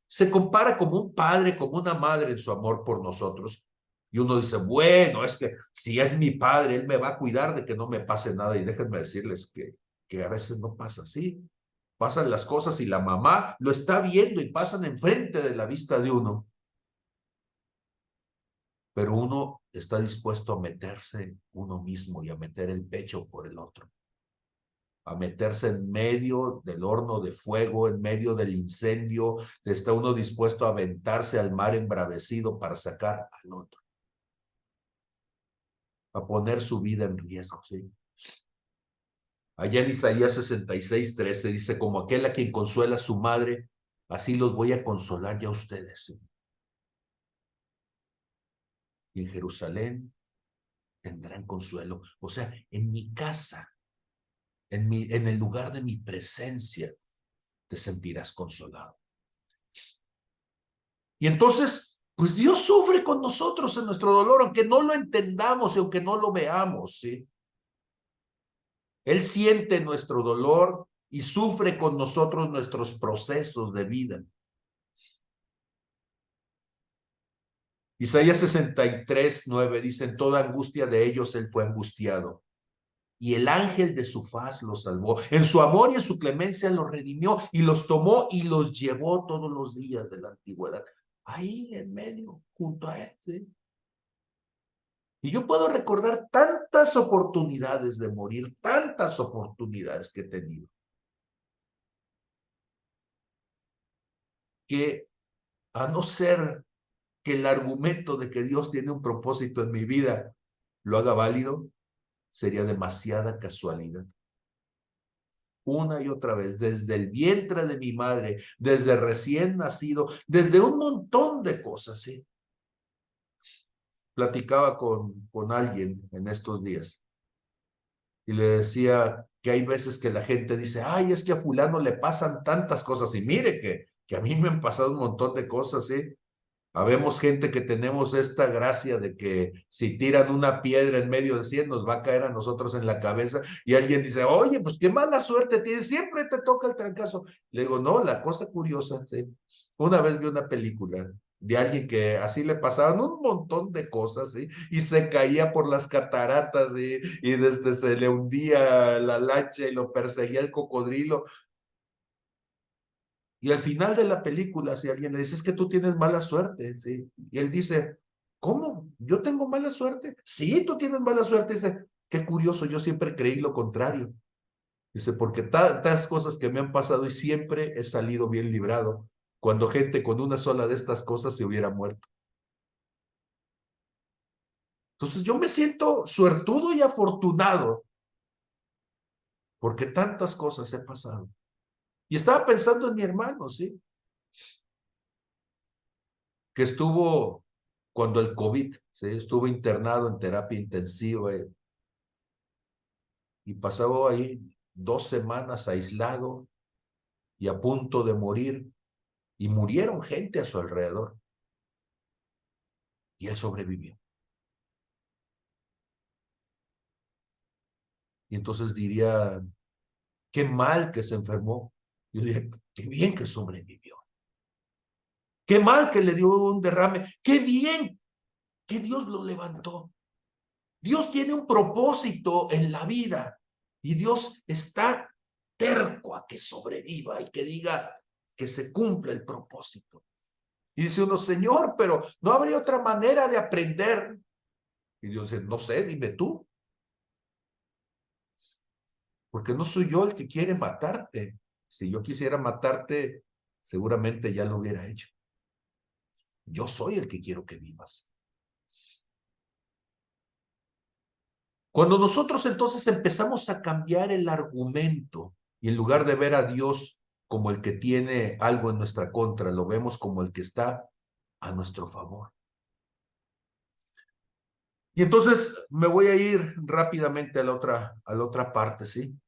se compara como un padre, como una madre en su amor por nosotros. Y uno dice, bueno, es que si es mi padre, él me va a cuidar de que no me pase nada. Y déjenme decirles que a veces no pasa así. Pasan las cosas y la mamá lo está viendo y pasan enfrente de la vista de uno. Pero uno está dispuesto a meterse uno mismo y a meter el pecho por el otro. A meterse en medio del horno de fuego, en medio del incendio. Está uno dispuesto a aventarse al mar embravecido para sacar al otro. A poner su vida en riesgo, ¿sí? Allá en Isaías 66:13 dice, como aquel a quien consuela a su madre, así los voy a consolar ya a ustedes. ¿Sí? Y en Jerusalén tendrán consuelo. O sea, en mi casa, en el lugar de mi presencia, te sentirás consolado. Y entonces, pues Dios sufre con nosotros en nuestro dolor, aunque no lo entendamos y aunque no lo veamos, ¿sí? Él siente nuestro dolor y sufre con nosotros nuestros procesos de vida. Isaías 63:9 dice, en toda angustia de ellos él fue angustiado, y el ángel de su faz los salvó. En su amor y en su clemencia los redimió y los tomó y los llevó todos los días de la antigüedad. Ahí en medio, junto a él, ¿sí? Y yo puedo recordar tantas oportunidades de morir, tantas oportunidades que he tenido, que a no ser que el argumento de que Dios tiene un propósito en mi vida lo haga válido, sería demasiada casualidad. Una y otra vez, desde el vientre de mi madre, desde recién nacido, desde un montón de cosas, ¿sí? Platicaba con alguien en estos días y le decía que hay veces que la gente dice, ay, es que a fulano le pasan tantas cosas, y mire que a mí me han pasado un montón de cosas, ¿sí? Habemos gente que tenemos esta gracia de que si tiran una piedra en medio de 100 nos va a caer a nosotros en la cabeza, y alguien dice, oye, pues qué mala suerte tienes, siempre te toca el trancazo. Le digo, no, la cosa curiosa, ¿sí? Una vez vi una película de alguien que así le pasaban un montón de cosas, ¿sí? Y se caía por las cataratas, ¿sí? Y desde se le hundía la lancha y lo perseguía el cocodrilo. Y al final de la película, si alguien le dice, es que tú tienes mala suerte, ¿sí? Y él dice, ¿cómo? ¿Yo tengo mala suerte? Sí, tú tienes mala suerte. Dice, qué curioso, yo siempre creí lo contrario. Dice, porque tantas cosas que me han pasado y siempre he salido bien librado, cuando gente con una sola de estas cosas se hubiera muerto. Entonces yo me siento suertudo y afortunado, porque tantas cosas he pasado. Y estaba pensando en mi hermano, ¿sí? Que estuvo cuando el COVID, ¿sí? Estuvo internado en terapia intensiva, y pasó ahí 2 semanas aislado y a punto de morir, y murieron gente a su alrededor, y él sobrevivió. Y entonces diría, qué mal que se enfermó. Yo diría, qué bien que sobrevivió. Qué mal que le dio un derrame. Qué bien que Dios lo levantó. Dios tiene un propósito en la vida y Dios está terco a que sobreviva y que diga que se cumpla el propósito. Y dice uno, Señor, pero ¿no habría otra manera de aprender? Y Dios dice, no sé, dime tú. Porque no soy yo el que quiere matarte. Si yo quisiera matarte, seguramente ya lo hubiera hecho. Yo soy el que quiero que vivas. Cuando nosotros entonces empezamos a cambiar el argumento y en lugar de ver a Dios como el que tiene algo en nuestra contra, lo vemos como el que está a nuestro favor. Y entonces me voy a ir rápidamente a la otra parte, ¿sí?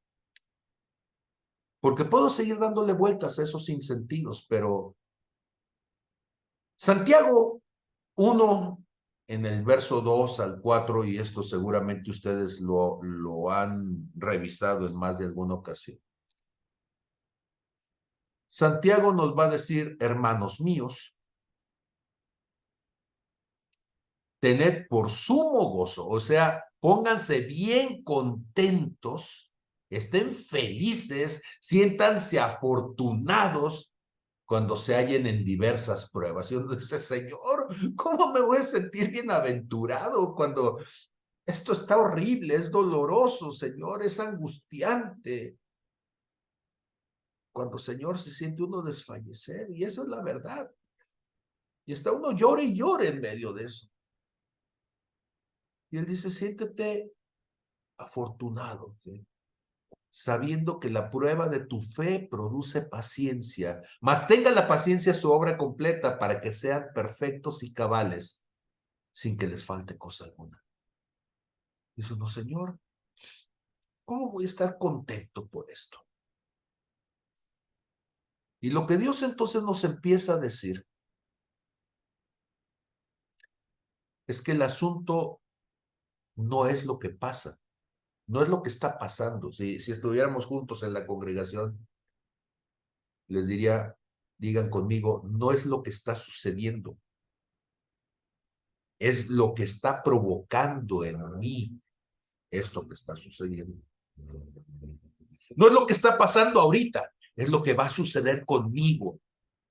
Porque puedo seguir dándole vueltas a esos sinsentidos, pero Santiago 1, en el verso 2 al 4, y esto seguramente ustedes lo han revisado en más de alguna ocasión. Santiago nos va a decir, hermanos míos, tened por sumo gozo, o sea, pónganse bien contentos Estén felices, siéntanse afortunados cuando se hallen en diversas pruebas. Y uno dice, Señor, ¿cómo me voy a sentir bienaventurado cuando esto está horrible, es doloroso, Señor, es angustiante? Cuando, Señor, se siente uno desfallecer, y esa es la verdad. Y está uno llore y llore en medio de eso. Y él dice, siéntete afortunado, ¿sí? Sabiendo que la prueba de tu fe produce paciencia, mas tenga la paciencia su obra completa para que sean perfectos y cabales, sin que les falte cosa alguna. Dice, no, Señor, ¿cómo voy a estar contento por esto? Y lo que Dios entonces nos empieza a decir es que el asunto no es lo que pasa, no es lo que está pasando. Si estuviéramos juntos en la congregación, les diría, digan conmigo, no es lo que está sucediendo, es lo que está provocando en mí esto que está sucediendo. No es lo que está pasando ahorita, es lo que va a suceder conmigo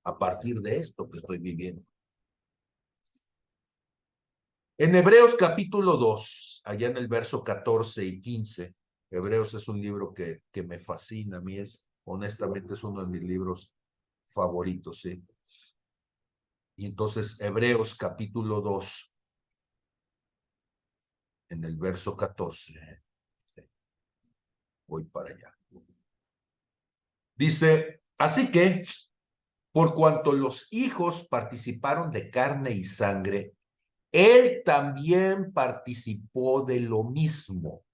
a partir de esto que estoy viviendo. En Hebreos capítulo 2, allá en el verso 14 y 15, Hebreos es un libro que me fascina, a mí honestamente es uno de mis libros favoritos, ¿sí? Y entonces Hebreos capítulo 2, en el verso 14, ¿sí? Voy para allá. Dice, así que, por cuanto los hijos participaron de carne y sangre, él también participó de lo mismo.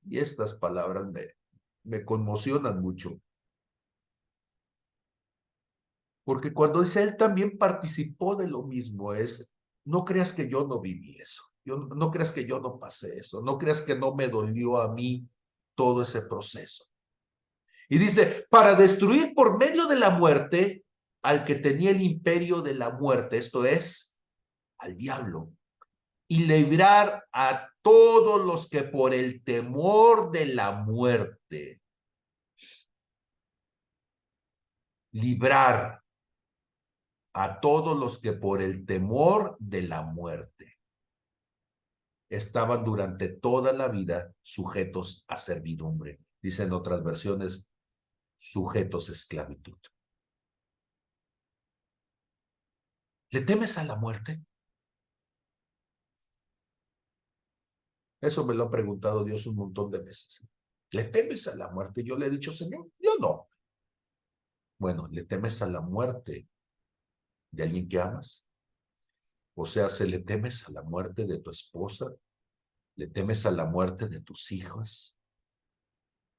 Y estas palabras me conmocionan mucho. Porque cuando dice él también participó de lo mismo, no creas que yo no viví eso. No creas que yo no pasé eso. No creas que no me dolió a mí todo ese proceso. Y dice, para destruir por medio de la muerte al que tenía el imperio de la muerte, esto es, al diablo, y librar a todos los que por el temor de la muerte, librar a todos los que por el temor de la muerte estaban durante toda la vida sujetos a servidumbre. Dicen otras versiones, sujetos a esclavitud. ¿Le temes a la muerte? Eso me lo ha preguntado Dios un montón de veces. ¿Le temes a la muerte? Yo le he dicho, Señor, yo no. Bueno, ¿le temes a la muerte de alguien que amas? O sea, ¿se le temes a la muerte de tu esposa? ¿Le temes a la muerte de tus hijos?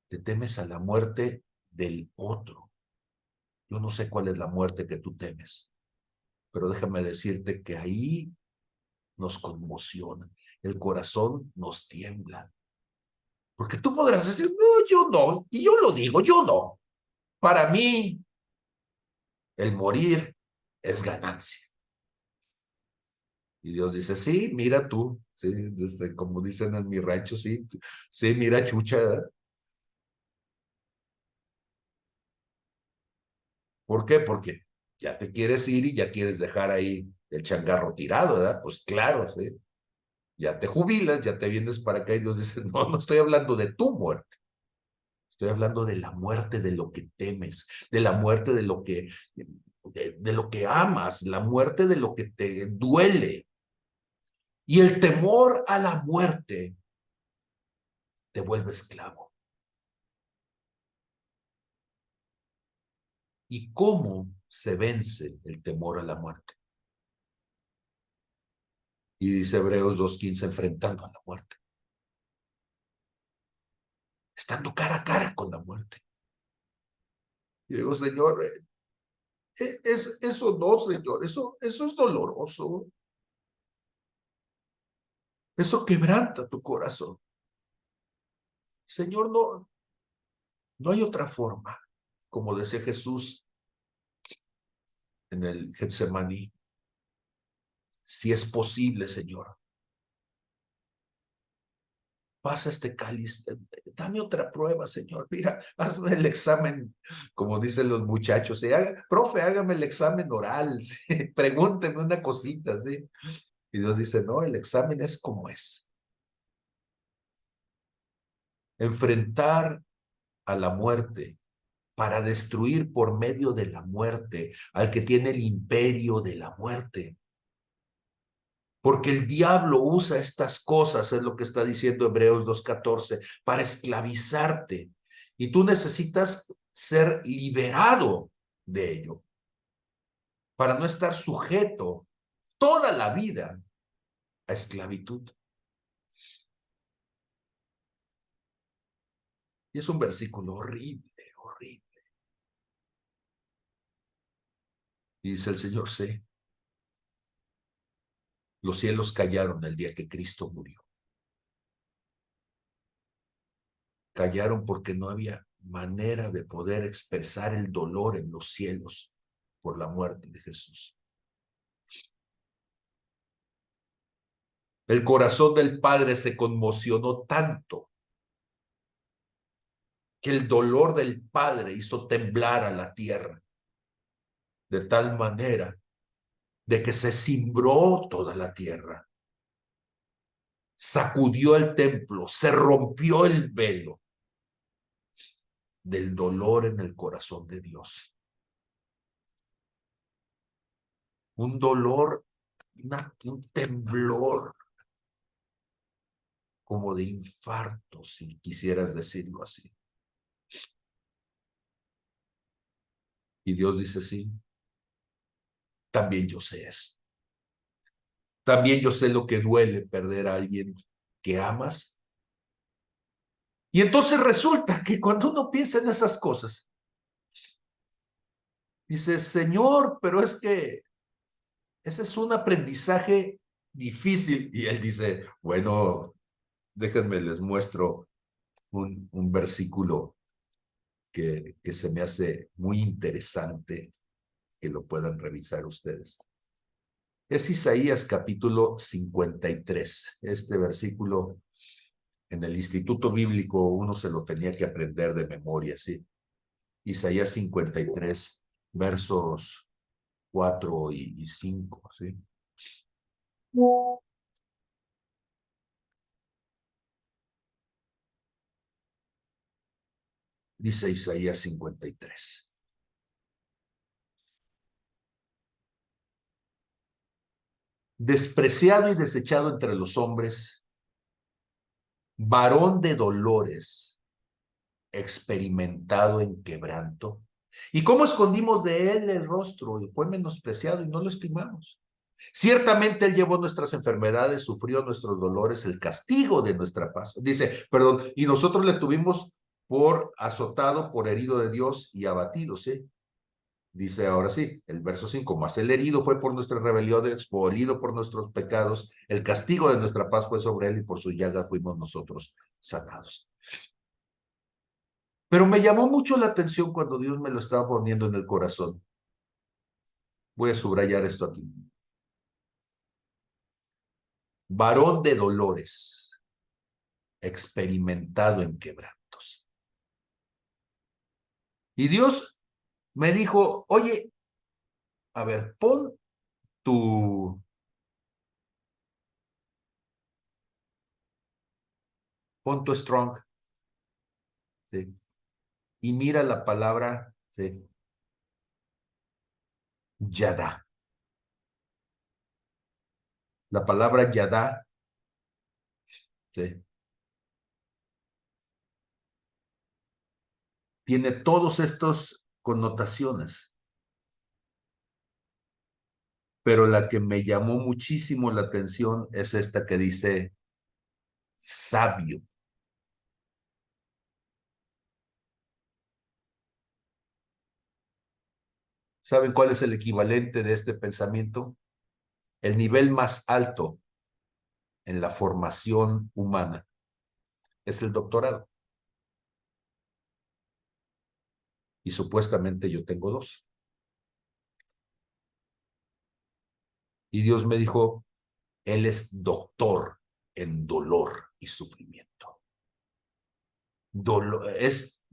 ¿Le temes a la muerte del otro? Yo no sé cuál es la muerte que tú temes, pero déjame decirte que ahí nos conmociona, el corazón nos tiembla. Porque tú podrás decir, no, yo no, y yo lo digo, yo no. Para mí, el morir es ganancia. Y Dios dice, sí, mira tú, sí, como dicen en mi rancho, sí, sí, mira chucha, ¿verdad? ¿Por qué? Porque ya te quieres ir y ya quieres dejar ahí el changarro tirado, ¿verdad? Pues claro, sí. Ya te jubilas, ya te vienes para acá y Dios dice, no, no estoy hablando de tu muerte. Estoy hablando de la muerte de lo que temes, de la muerte de lo que amas, la muerte de lo que te duele. Y el temor a la muerte te vuelve esclavo. ¿Y cómo se vence el temor a la muerte? Y dice Hebreos 2:15, enfrentando a la muerte. Estando cara a cara con la muerte. Y digo, Señor, eso no, Señor, eso es doloroso. Eso quebranta tu corazón. Señor, no hay otra forma. Como decía Jesús en el Getsemaní, si es posible, Señor, pasa este cáliz, dame otra prueba, Señor, mira, hazme el examen, como dicen los muchachos, ¿sí? Profe, hágame el examen oral, ¿sí? Pregúnteme una cosita, ¿sí? Y Dios dice, no, el examen es como es. Enfrentar a la muerte para destruir por medio de la muerte al que tiene el imperio de la muerte. Porque el diablo usa estas cosas, es lo que está diciendo Hebreos 2:14, para esclavizarte. Y tú necesitas ser liberado de ello, para no estar sujeto toda la vida a esclavitud. Y es un versículo horrible, horrible. Y dice el Señor, sé, los cielos callaron el día que Cristo murió. Callaron porque no había manera de poder expresar el dolor en los cielos por la muerte de Jesús. El corazón del Padre se conmocionó tanto que el dolor del Padre hizo temblar a la tierra, de tal manera de que se cimbró toda la tierra, sacudió el templo, se rompió el velo del dolor en el corazón de Dios. Un dolor, un temblor como de infarto, si quisieras decirlo así. Y Dios dice, sí, también yo sé eso. También yo sé lo que duele perder a alguien que amas. Y entonces resulta que cuando uno piensa en esas cosas, dice, Señor, pero es que ese es un aprendizaje difícil. Y él dice, bueno, déjenme les muestro un versículo que se me hace muy interesante que lo puedan revisar ustedes. Es Isaías capítulo 53. Este versículo en el Instituto Bíblico uno se lo tenía que aprender de memoria, ¿sí? Isaías 53, versos 4 y 5, ¿sí? Dice Isaías 53. Despreciado y desechado entre los hombres, varón de dolores, experimentado en quebranto. ¿Y cómo escondimos de él el rostro? Y fue menospreciado y no lo estimamos. Ciertamente él llevó nuestras enfermedades, sufrió nuestros dolores, el castigo de nuestra paz. Dice, perdón, y nosotros le tuvimos por azotado, por herido de Dios y abatido, ¿sí? Dice ahora sí, el verso 5, mas el herido fue por nuestras rebeliones, molido por nuestros pecados, el castigo de nuestra paz fue sobre él y por su llaga fuimos nosotros sanados. Pero me llamó mucho la atención cuando Dios me lo estaba poniendo en el corazón. Voy a subrayar esto aquí. Varón de dolores, experimentado en quebrantos. Y Dios me dijo, oye, a ver, pon tu strong, ¿sí? Y mira la palabra, ¿sí? Yadá. La palabra Yadá, ¿sí? Tiene todos estos connotaciones, pero la que me llamó muchísimo la atención es esta que dice sabio. ¿Saben cuál es el equivalente de este pensamiento? El nivel más alto en la formación humana es el doctorado. Y supuestamente yo tengo dos. Y Dios me dijo, Él es doctor en dolor y sufrimiento. es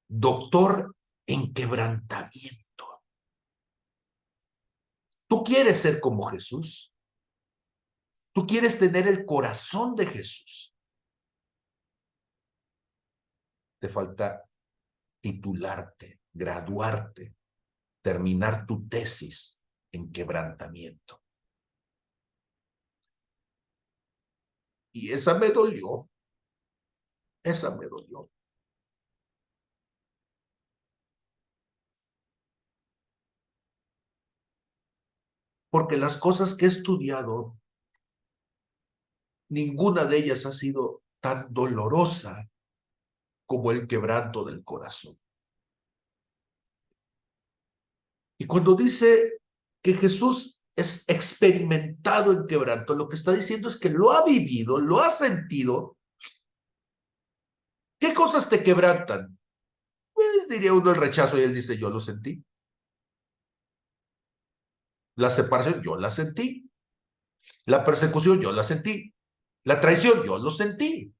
doctor en quebrantamiento. ¿Tú quieres ser como Jesús? ¿Tú quieres tener el corazón de Jesús? Te falta titularte, graduarte, terminar tu tesis en quebrantamiento. Y esa me dolió. Esa me dolió. Porque las cosas que he estudiado, ninguna de ellas ha sido tan dolorosa como el quebranto del corazón. Y cuando dice que Jesús es experimentado en quebranto, lo que está diciendo es que lo ha vivido, lo ha sentido. ¿Qué cosas te quebrantan? Pues diría uno el rechazo y él dice, yo lo sentí. La separación, yo la sentí. La persecución, yo la sentí. La traición, yo lo sentí.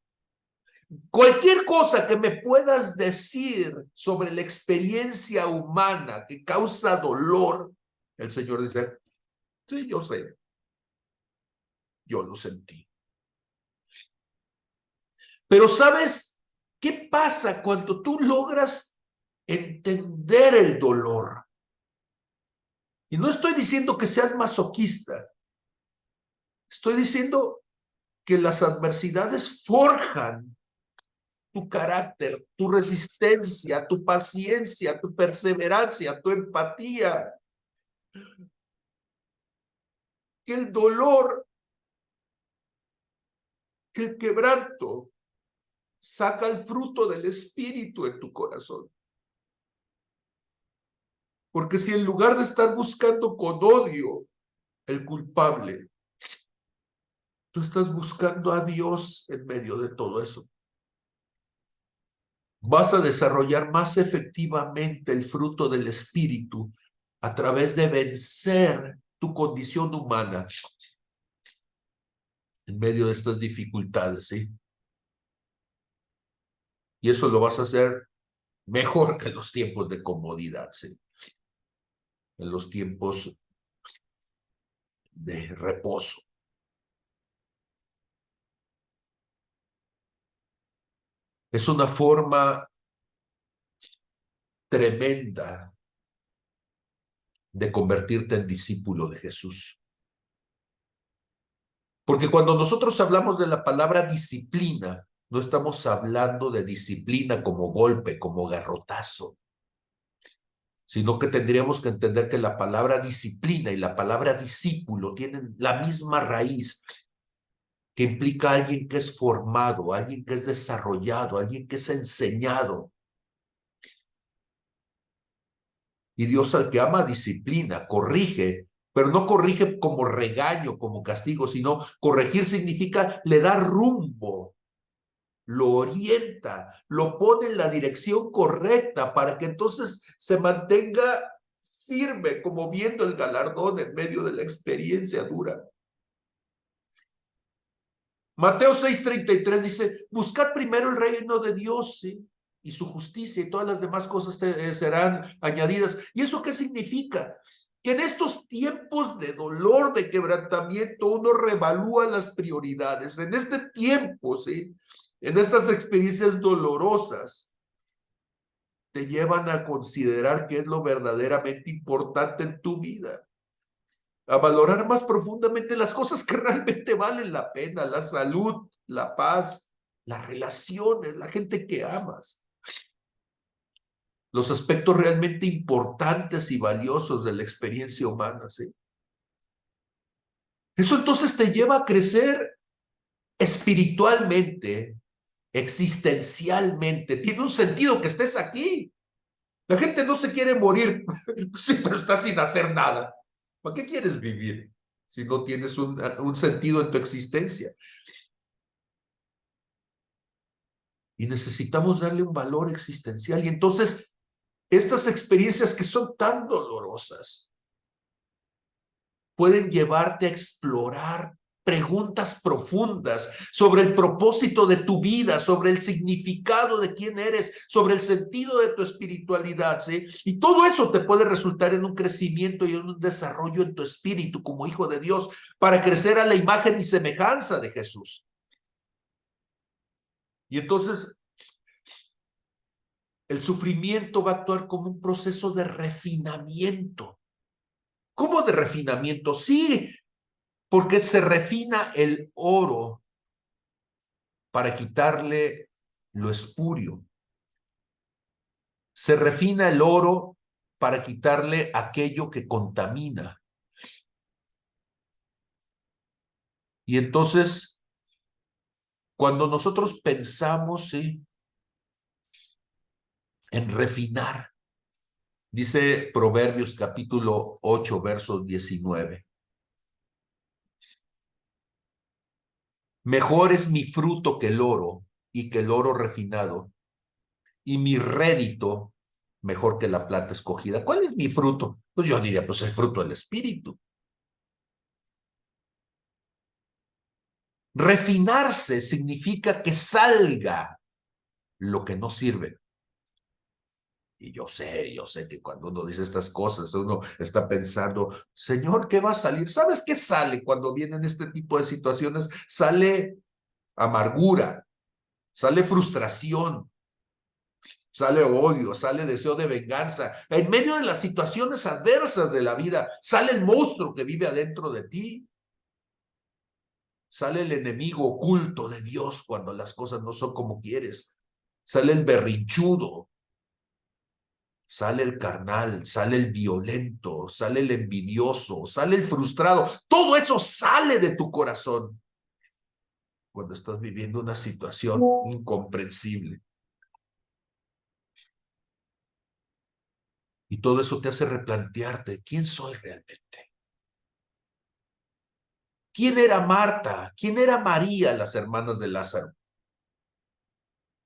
Cualquier cosa que me puedas decir sobre la experiencia humana que causa dolor, el Señor dice, sí, yo sé, yo lo sentí. Pero ¿sabes qué pasa cuando tú logras entender el dolor? Y no estoy diciendo que seas masoquista, estoy diciendo que las adversidades forjan tu carácter, tu resistencia, tu paciencia, tu perseverancia, tu empatía. Que el dolor, que el quebranto saca el fruto del espíritu en tu corazón. Porque si en lugar de estar buscando con odio el culpable, tú estás buscando a Dios en medio de todo eso, vas a desarrollar más efectivamente el fruto del espíritu a través de vencer tu condición humana en medio de estas dificultades, ¿sí? Y eso lo vas a hacer mejor que en los tiempos de comodidad, ¿sí? En los tiempos de reposo. Es una forma tremenda de convertirte en discípulo de Jesús. Porque cuando nosotros hablamos de la palabra disciplina, no estamos hablando de disciplina como golpe, como garrotazo, sino que tendríamos que entender que la palabra disciplina y la palabra discípulo tienen la misma raíz, que implica a alguien que es formado, alguien que es desarrollado, alguien que es enseñado. Y Dios al que ama disciplina, corrige, pero no corrige como regaño, como castigo, sino corregir significa le da rumbo, lo orienta, lo pone en la dirección correcta para que entonces se mantenga firme, como viendo el galardón en medio de la experiencia dura. Mateo 6:33 dice, buscad primero el reino de Dios, ¿sí? Y su justicia, y todas las demás cosas serán añadidas. ¿Y eso qué significa? Que en estos tiempos de dolor, de quebrantamiento, uno revalúa las prioridades. En este tiempo, ¿sí? En estas experiencias dolorosas, te llevan a considerar qué es lo verdaderamente importante en tu vida, a valorar más profundamente las cosas que realmente valen la pena, la salud, la paz, las relaciones, la gente que amas, los aspectos realmente importantes y valiosos de la experiencia humana, ¿sí? Eso entonces te lleva a crecer espiritualmente, existencialmente. Tiene un sentido que estés aquí. La gente no se quiere morir, sí, pero está sin hacer nada. ¿Para qué quieres vivir si no tienes un sentido en tu existencia? Y necesitamos darle un valor existencial. Y entonces, estas experiencias que son tan dolorosas pueden llevarte a explorar preguntas profundas sobre el propósito de tu vida, sobre el significado de quién eres, sobre el sentido de tu espiritualidad, ¿sí? Y todo eso te puede resultar en un crecimiento y en un desarrollo en tu espíritu como hijo de Dios para crecer a la imagen y semejanza de Jesús. Y entonces el sufrimiento va a actuar como un proceso de refinamiento. ¿Cómo de refinamiento? Sí, porque se refina el oro para quitarle lo espurio. Se refina el oro para quitarle aquello que contamina. Y entonces, cuando nosotros pensamos, ¿sí?, en refinar, dice Proverbios capítulo 8, verso 19. Mejor es mi fruto que el oro y que el oro refinado, y mi rédito mejor que la plata escogida. ¿Cuál es mi fruto? Pues yo diría, pues el fruto del espíritu. Refinarse significa que salga lo que no sirve. Y yo sé que cuando uno dice estas cosas, uno está pensando, Señor, ¿qué va a salir? ¿Sabes qué sale cuando vienen este tipo de situaciones? Sale amargura, sale frustración, sale odio, sale deseo de venganza. En medio de las situaciones adversas de la vida, sale el monstruo que vive adentro de ti. Sale el enemigo oculto de Dios cuando las cosas no son como quieres. Sale el berrinchudo, sale el carnal, sale el violento, sale el envidioso, sale el frustrado. Todo eso sale de tu corazón cuando estás viviendo una situación incomprensible. Y todo eso te hace replantearte, ¿quién soy realmente? ¿Quién era Marta? ¿Quién era María, las hermanas de Lázaro?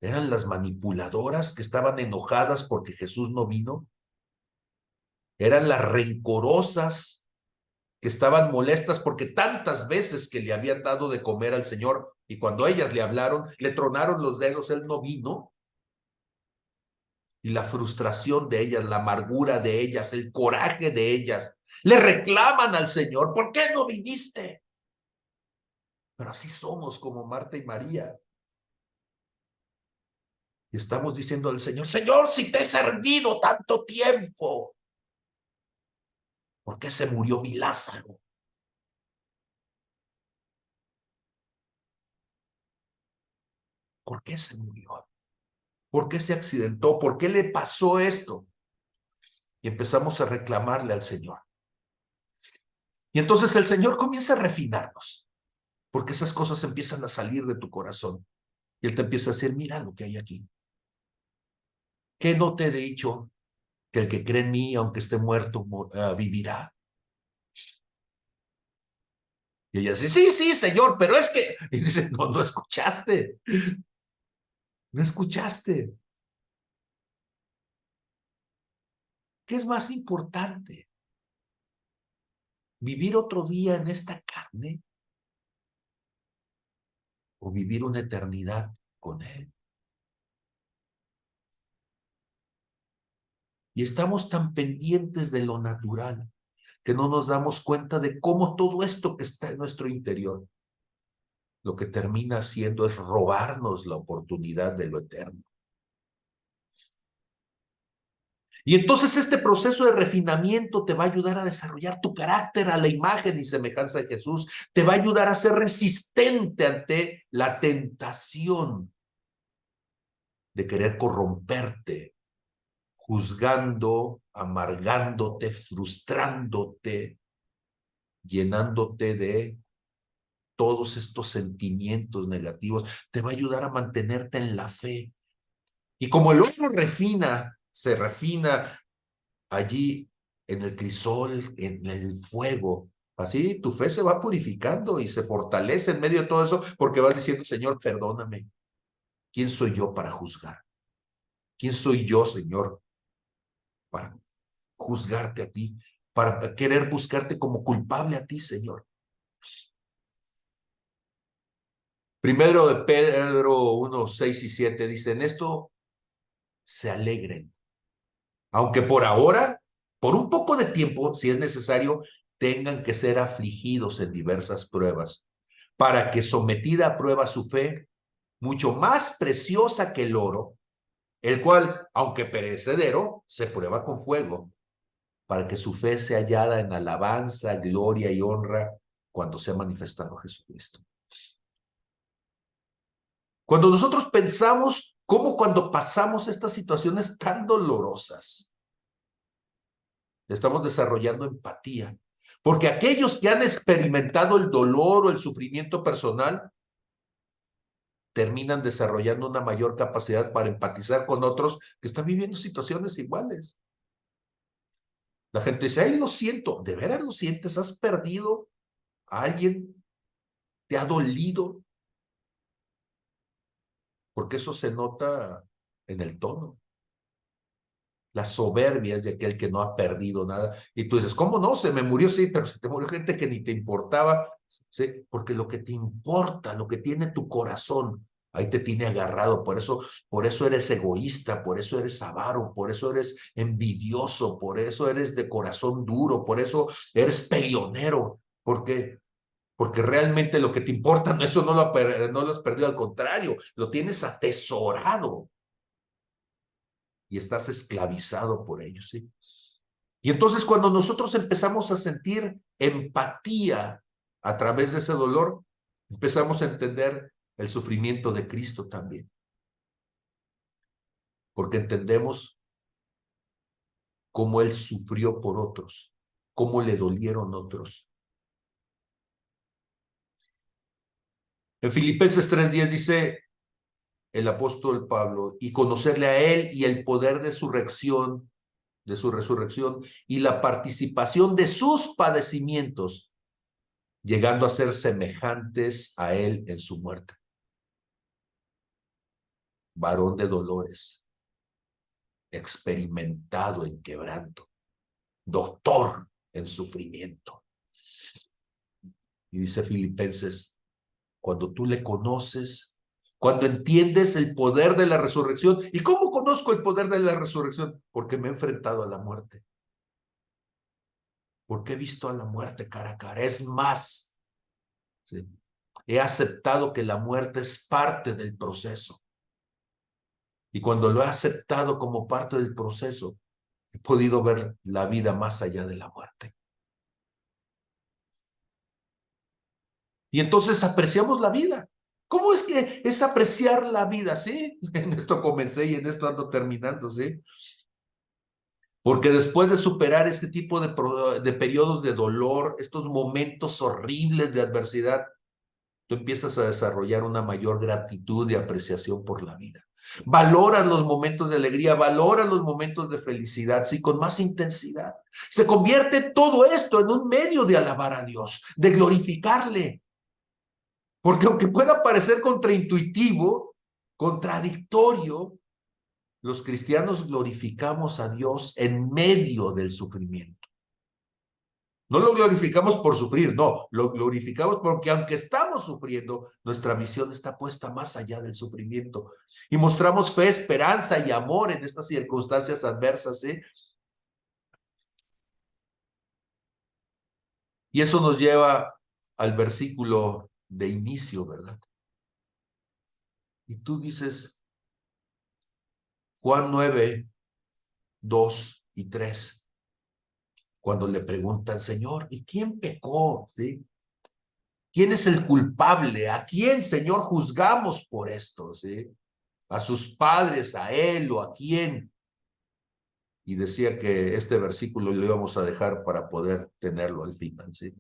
¿Eran las manipuladoras que estaban enojadas porque Jesús no vino? ¿Eran las rencorosas que estaban molestas porque tantas veces que le habían dado de comer al Señor y cuando ellas le hablaron, le tronaron los dedos, él no vino? Y la frustración de ellas, la amargura de ellas, el coraje de ellas, le reclaman al Señor, ¿por qué no viniste? Pero así somos como Marta y María. Y estamos diciendo al Señor, Señor, si te he servido tanto tiempo, ¿por qué se murió mi Lázaro? ¿Por qué se murió? ¿Por qué se accidentó? ¿Por qué le pasó esto? Y empezamos a reclamarle al Señor. Y entonces el Señor comienza a refinarnos, porque esas cosas empiezan a salir de tu corazón. Y Él te empieza a decir, mira lo que hay aquí. ¿Qué no te he dicho? Que el que cree en mí, aunque esté muerto, vivirá. Y ella dice, sí, sí, Señor, pero es que... Y dice, no, no escuchaste. No escuchaste. ¿Qué es más importante? ¿Vivir otro día en esta carne o vivir una eternidad con Él? Y estamos tan pendientes de lo natural que no nos damos cuenta de cómo todo esto que está en nuestro interior, lo que termina haciendo es robarnos la oportunidad de lo eterno. Y entonces este proceso de refinamiento te va a ayudar a desarrollar tu carácter a la imagen y semejanza de Jesús, te va a ayudar a ser resistente ante la tentación de querer corromperte, juzgando, amargándote, frustrándote, llenándote de todos estos sentimientos negativos, te va a ayudar a mantenerte en la fe. Y como el oro refina, se refina allí en el crisol, en el fuego, así tu fe se va purificando y se fortalece en medio de todo eso porque vas diciendo, Señor, perdóname. ¿Quién soy yo para juzgar? ¿Quién soy yo, Señor, para juzgarte a ti? Para querer buscarte como culpable a ti, Señor. Primero de Pedro 1, 6 y 7 dice, en esto se alegren, aunque por ahora, por un poco de tiempo, si es necesario, tengan que ser afligidos en diversas pruebas, para que sometida a prueba su fe, mucho más preciosa que el oro, el cual, aunque perecedero, se prueba con fuego, para que su fe sea hallada en alabanza, gloria y honra cuando sea manifestado Jesucristo. Cuando nosotros pensamos cómo cuando pasamos estas situaciones tan dolorosas, estamos desarrollando empatía, porque aquellos que han experimentado el dolor o el sufrimiento personal terminan desarrollando una mayor capacidad para empatizar con otros que están viviendo situaciones iguales. La gente dice, ay, lo siento, ¿de veras lo sientes? ¿Has perdido a alguien? ¿Te ha dolido? Porque eso se nota en el tono. La soberbia es de aquel que no ha perdido nada. Y tú dices, ¿cómo no? Se me murió, sí, pero se te murió gente que ni te importaba. Sí, porque lo que te importa, lo que tiene tu corazón, ahí te tiene agarrado. Por eso eres egoísta, por eso eres avaro, por eso eres envidioso, por eso eres de corazón duro, por eso eres peleonero. Porque realmente lo que te importa, eso no lo has perdido, al contrario, lo tienes atesorado y estás esclavizado por ellos, ¿sí? Y entonces cuando nosotros empezamos a sentir empatía a través de ese dolor, empezamos a entender el sufrimiento de Cristo también, porque entendemos cómo Él sufrió por otros, cómo le dolieron otros. En Filipenses 3:10 dice el apóstol Pablo, y conocerle a Él y el poder de su resurrección y la participación de sus padecimientos, llegando a ser semejantes a Él en su muerte. Varón de dolores, experimentado en quebranto, doctor en sufrimiento. Y dice Filipenses, cuando tú le conoces, cuando entiendes el poder de la resurrección. ¿Y cómo conozco el poder de la resurrección? Porque me he enfrentado a la muerte. Porque he visto a la muerte cara a cara. Es más, ¿sí? He aceptado que la muerte es parte del proceso. Y cuando lo he aceptado como parte del proceso, he podido ver la vida más allá de la muerte. Y entonces apreciamos la vida. ¿Cómo es que es apreciar la vida? ¿Sí? En esto comencé y en esto ando terminando, ¿sí? Porque después de superar este tipo de periodos de dolor, estos momentos horribles de adversidad, tú empiezas a desarrollar una mayor gratitud y apreciación por la vida. Valoras los momentos de alegría, valoras los momentos de felicidad, sí, con más intensidad. Se convierte todo esto en un medio de alabar a Dios, de glorificarle. Porque aunque pueda parecer contraintuitivo, contradictorio, los cristianos glorificamos a Dios en medio del sufrimiento. No lo glorificamos por sufrir, no, lo glorificamos porque aunque estamos sufriendo, nuestra visión está puesta más allá del sufrimiento. Y mostramos fe, esperanza y amor en estas circunstancias adversas, ¿eh? Y eso nos lleva al versículo de inicio, ¿verdad? Y tú dices, Juan 9, 2 y 3, cuando le preguntan, Señor, ¿y quién pecó? ¿Sí? ¿Quién es el culpable? ¿A quién, Señor, juzgamos por esto? ¿Sí? ¿A sus padres, a él o a quién? Y decía que este versículo lo íbamos a dejar para poder tenerlo al final, ¿sí?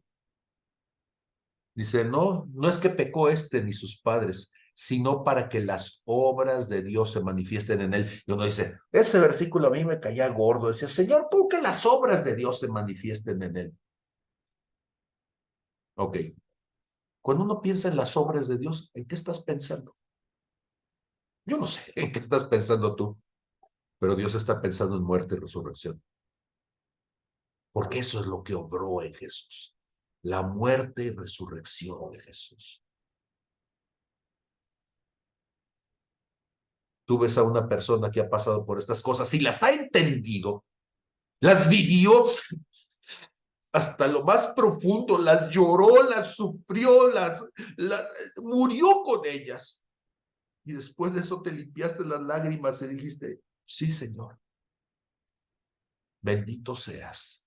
Dice, no, no es que pecó este ni sus padres, sino para que las obras de Dios se manifiesten en él. Y uno dice, ese versículo a mí me caía gordo. Decía, Señor, ¿por qué las obras de Dios se manifiesten en él? Ok. Cuando uno piensa en las obras de Dios, ¿en qué estás pensando? Yo no sé en qué estás pensando tú, pero Dios está pensando en muerte y resurrección. Porque eso es lo que obró en Jesús. La muerte y resurrección de Jesús. Tú ves a una persona que ha pasado por estas cosas y las ha entendido, las vivió hasta lo más profundo, las lloró, las sufrió, murió con ellas. Y después de eso te limpiaste las lágrimas y dijiste, sí, Señor, bendito seas.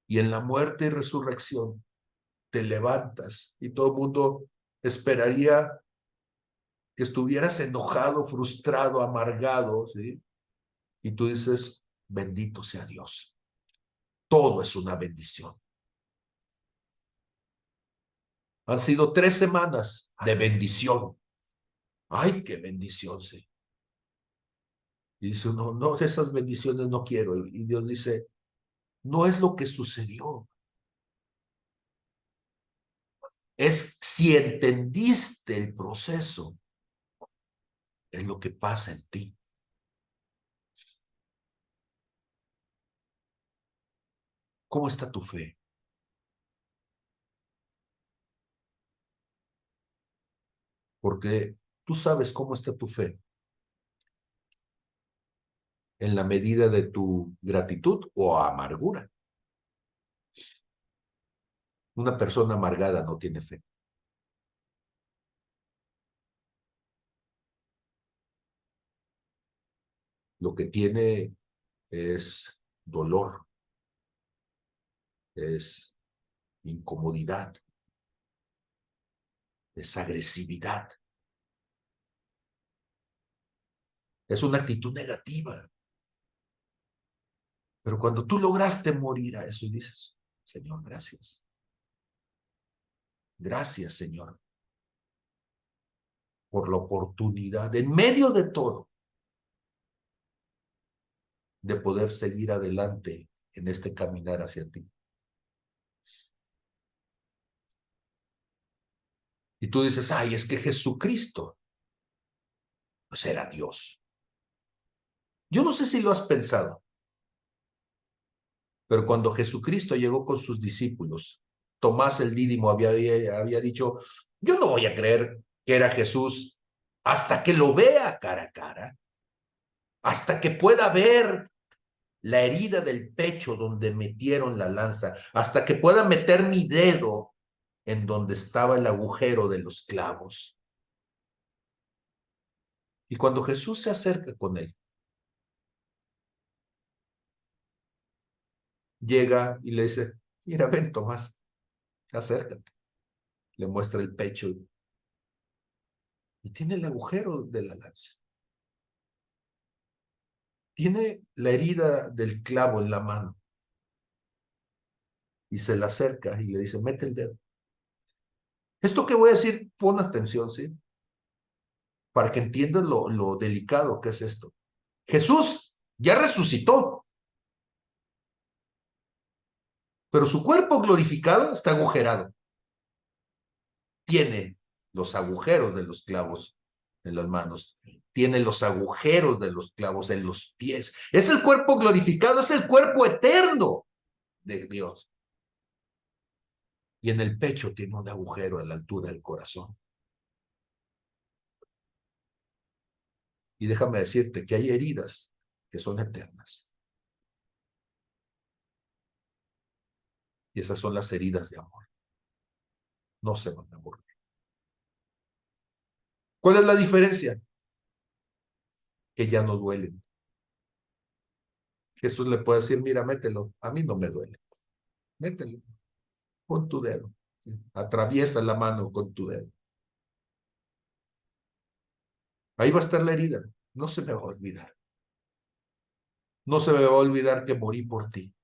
Y en la muerte y resurrección te levantas y todo el mundo esperaría que estuvieras enojado, frustrado, amargado, ¿sí? Y tú dices, bendito sea Dios. Todo es una bendición. Han sido 3 semanas de bendición. ¡Ay, qué bendición! Sí. Y dice uno, no, esas bendiciones no quiero. Y Dios dice, no es lo que sucedió. Es si entendiste el proceso, es lo que pasa en ti. ¿Cómo está tu fe? Porque tú sabes cómo está tu fe en la medida de tu gratitud o amargura. Una persona amargada no tiene fe. Lo que tiene es dolor, es incomodidad, es agresividad, es una actitud negativa. Pero cuando tú lograste morir a eso y dices, Señor, gracias. Gracias, Señor, por la oportunidad, en medio de todo, de poder seguir adelante en este caminar hacia ti. Y tú dices, ay, es que Jesucristo, pues era Dios. Yo no sé si lo has pensado, pero cuando Jesucristo llegó con sus discípulos, Tomás el Dídimo había dicho, yo no voy a creer que era Jesús hasta que lo vea cara a cara, hasta que pueda ver la herida del pecho donde metieron la lanza, hasta que pueda meter mi dedo en donde estaba el agujero de los clavos. Y cuando Jesús se acerca con él, llega y le dice, mira, ven, Tomás, acércate. Le muestra el pecho y tiene el agujero de la lanza. Tiene la herida del clavo en la mano y se le acerca y le dice, mete el dedo. Esto que voy a decir, pon atención, ¿sí? Para que entiendas lo delicado que es esto. Jesús ya resucitó, pero su cuerpo glorificado está agujerado. Tiene los agujeros de los clavos en las manos, tiene los agujeros de los clavos en los pies. Es el cuerpo glorificado, es el cuerpo eterno de Dios. Y en el pecho tiene un agujero a la altura del corazón. Y déjame decirte que hay heridas que son eternas. Y esas son las heridas de amor. No se van a borrar. ¿Cuál es la diferencia? Que ya no duelen. Jesús le puede decir, mira, mételo. A mí no me duele. Mételo. Con tu dedo. ¿Sí? Atraviesa la mano con tu dedo. Ahí va a estar la herida. No se me va a olvidar. No se me va a olvidar que morí por ti.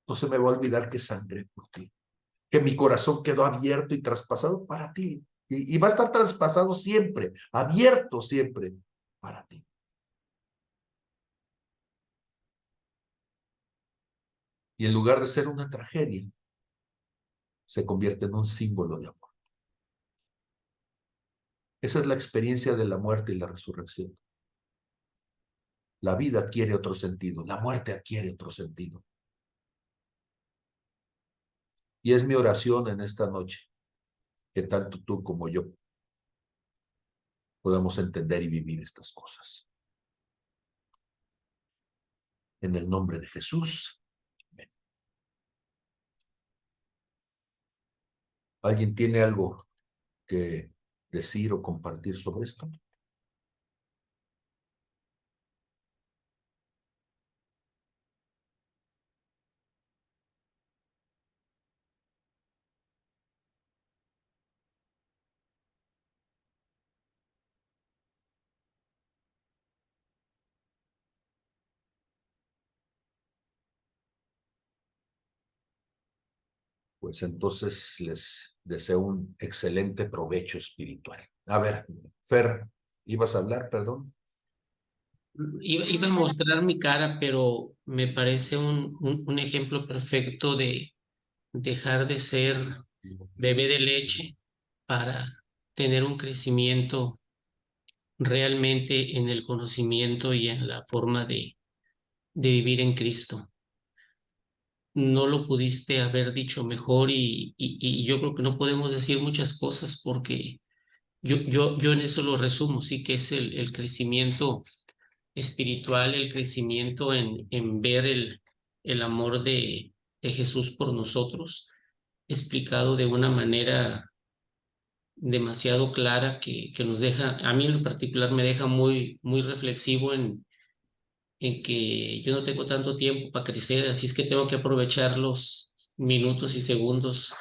No se me va a olvidar que sangré por ti. Que mi corazón quedó abierto y traspasado para ti. Y va a estar traspasado siempre, abierto siempre para ti. Y en lugar de ser una tragedia, se convierte en un símbolo de amor. Esa es la experiencia de la muerte y la resurrección. La vida adquiere otro sentido, la muerte adquiere otro sentido. Y es mi oración en esta noche, que tanto tú como yo podamos entender y vivir estas cosas. En el nombre de Jesús. Amén. ¿Alguien tiene algo que decir o compartir sobre esto? Pues entonces les deseo un excelente provecho espiritual. A ver, Fer, ¿ibas a hablar, perdón? Iba a mostrar mi cara, pero me parece un ejemplo perfecto de dejar de ser bebé de leche para tener un crecimiento realmente en el conocimiento y en la forma de vivir en Cristo. No lo pudiste haber dicho mejor y yo creo que no podemos decir muchas cosas porque yo en eso lo resumo, sí que es el crecimiento espiritual, el crecimiento en ver el amor de Jesús por nosotros, explicado de una manera demasiado clara que nos deja, a mí en lo particular me deja muy reflexivo en que yo no tengo tanto tiempo para crecer, así es que tengo que aprovechar los minutos y segundos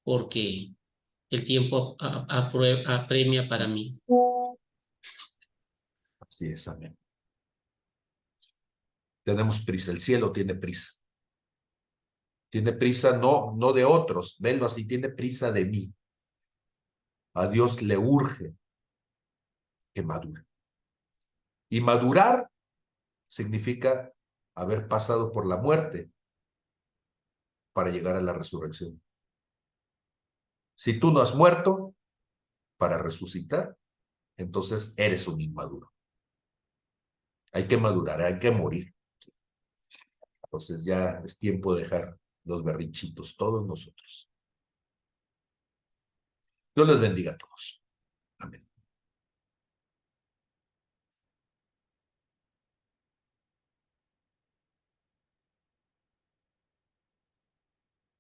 porque el tiempo apremia para mí. Así es, amén. Tenemos prisa, el cielo tiene prisa. Tiene prisa no de otros, venlo así, tiene prisa de mí. A Dios le urge que madure. Y madurar significa haber pasado por la muerte para llegar a la resurrección. Si tú no has muerto para resucitar, entonces eres un inmaduro. Hay que madurar, hay que morir. Entonces ya es tiempo de dejar los berrinchitos, todos nosotros. Dios les bendiga a todos.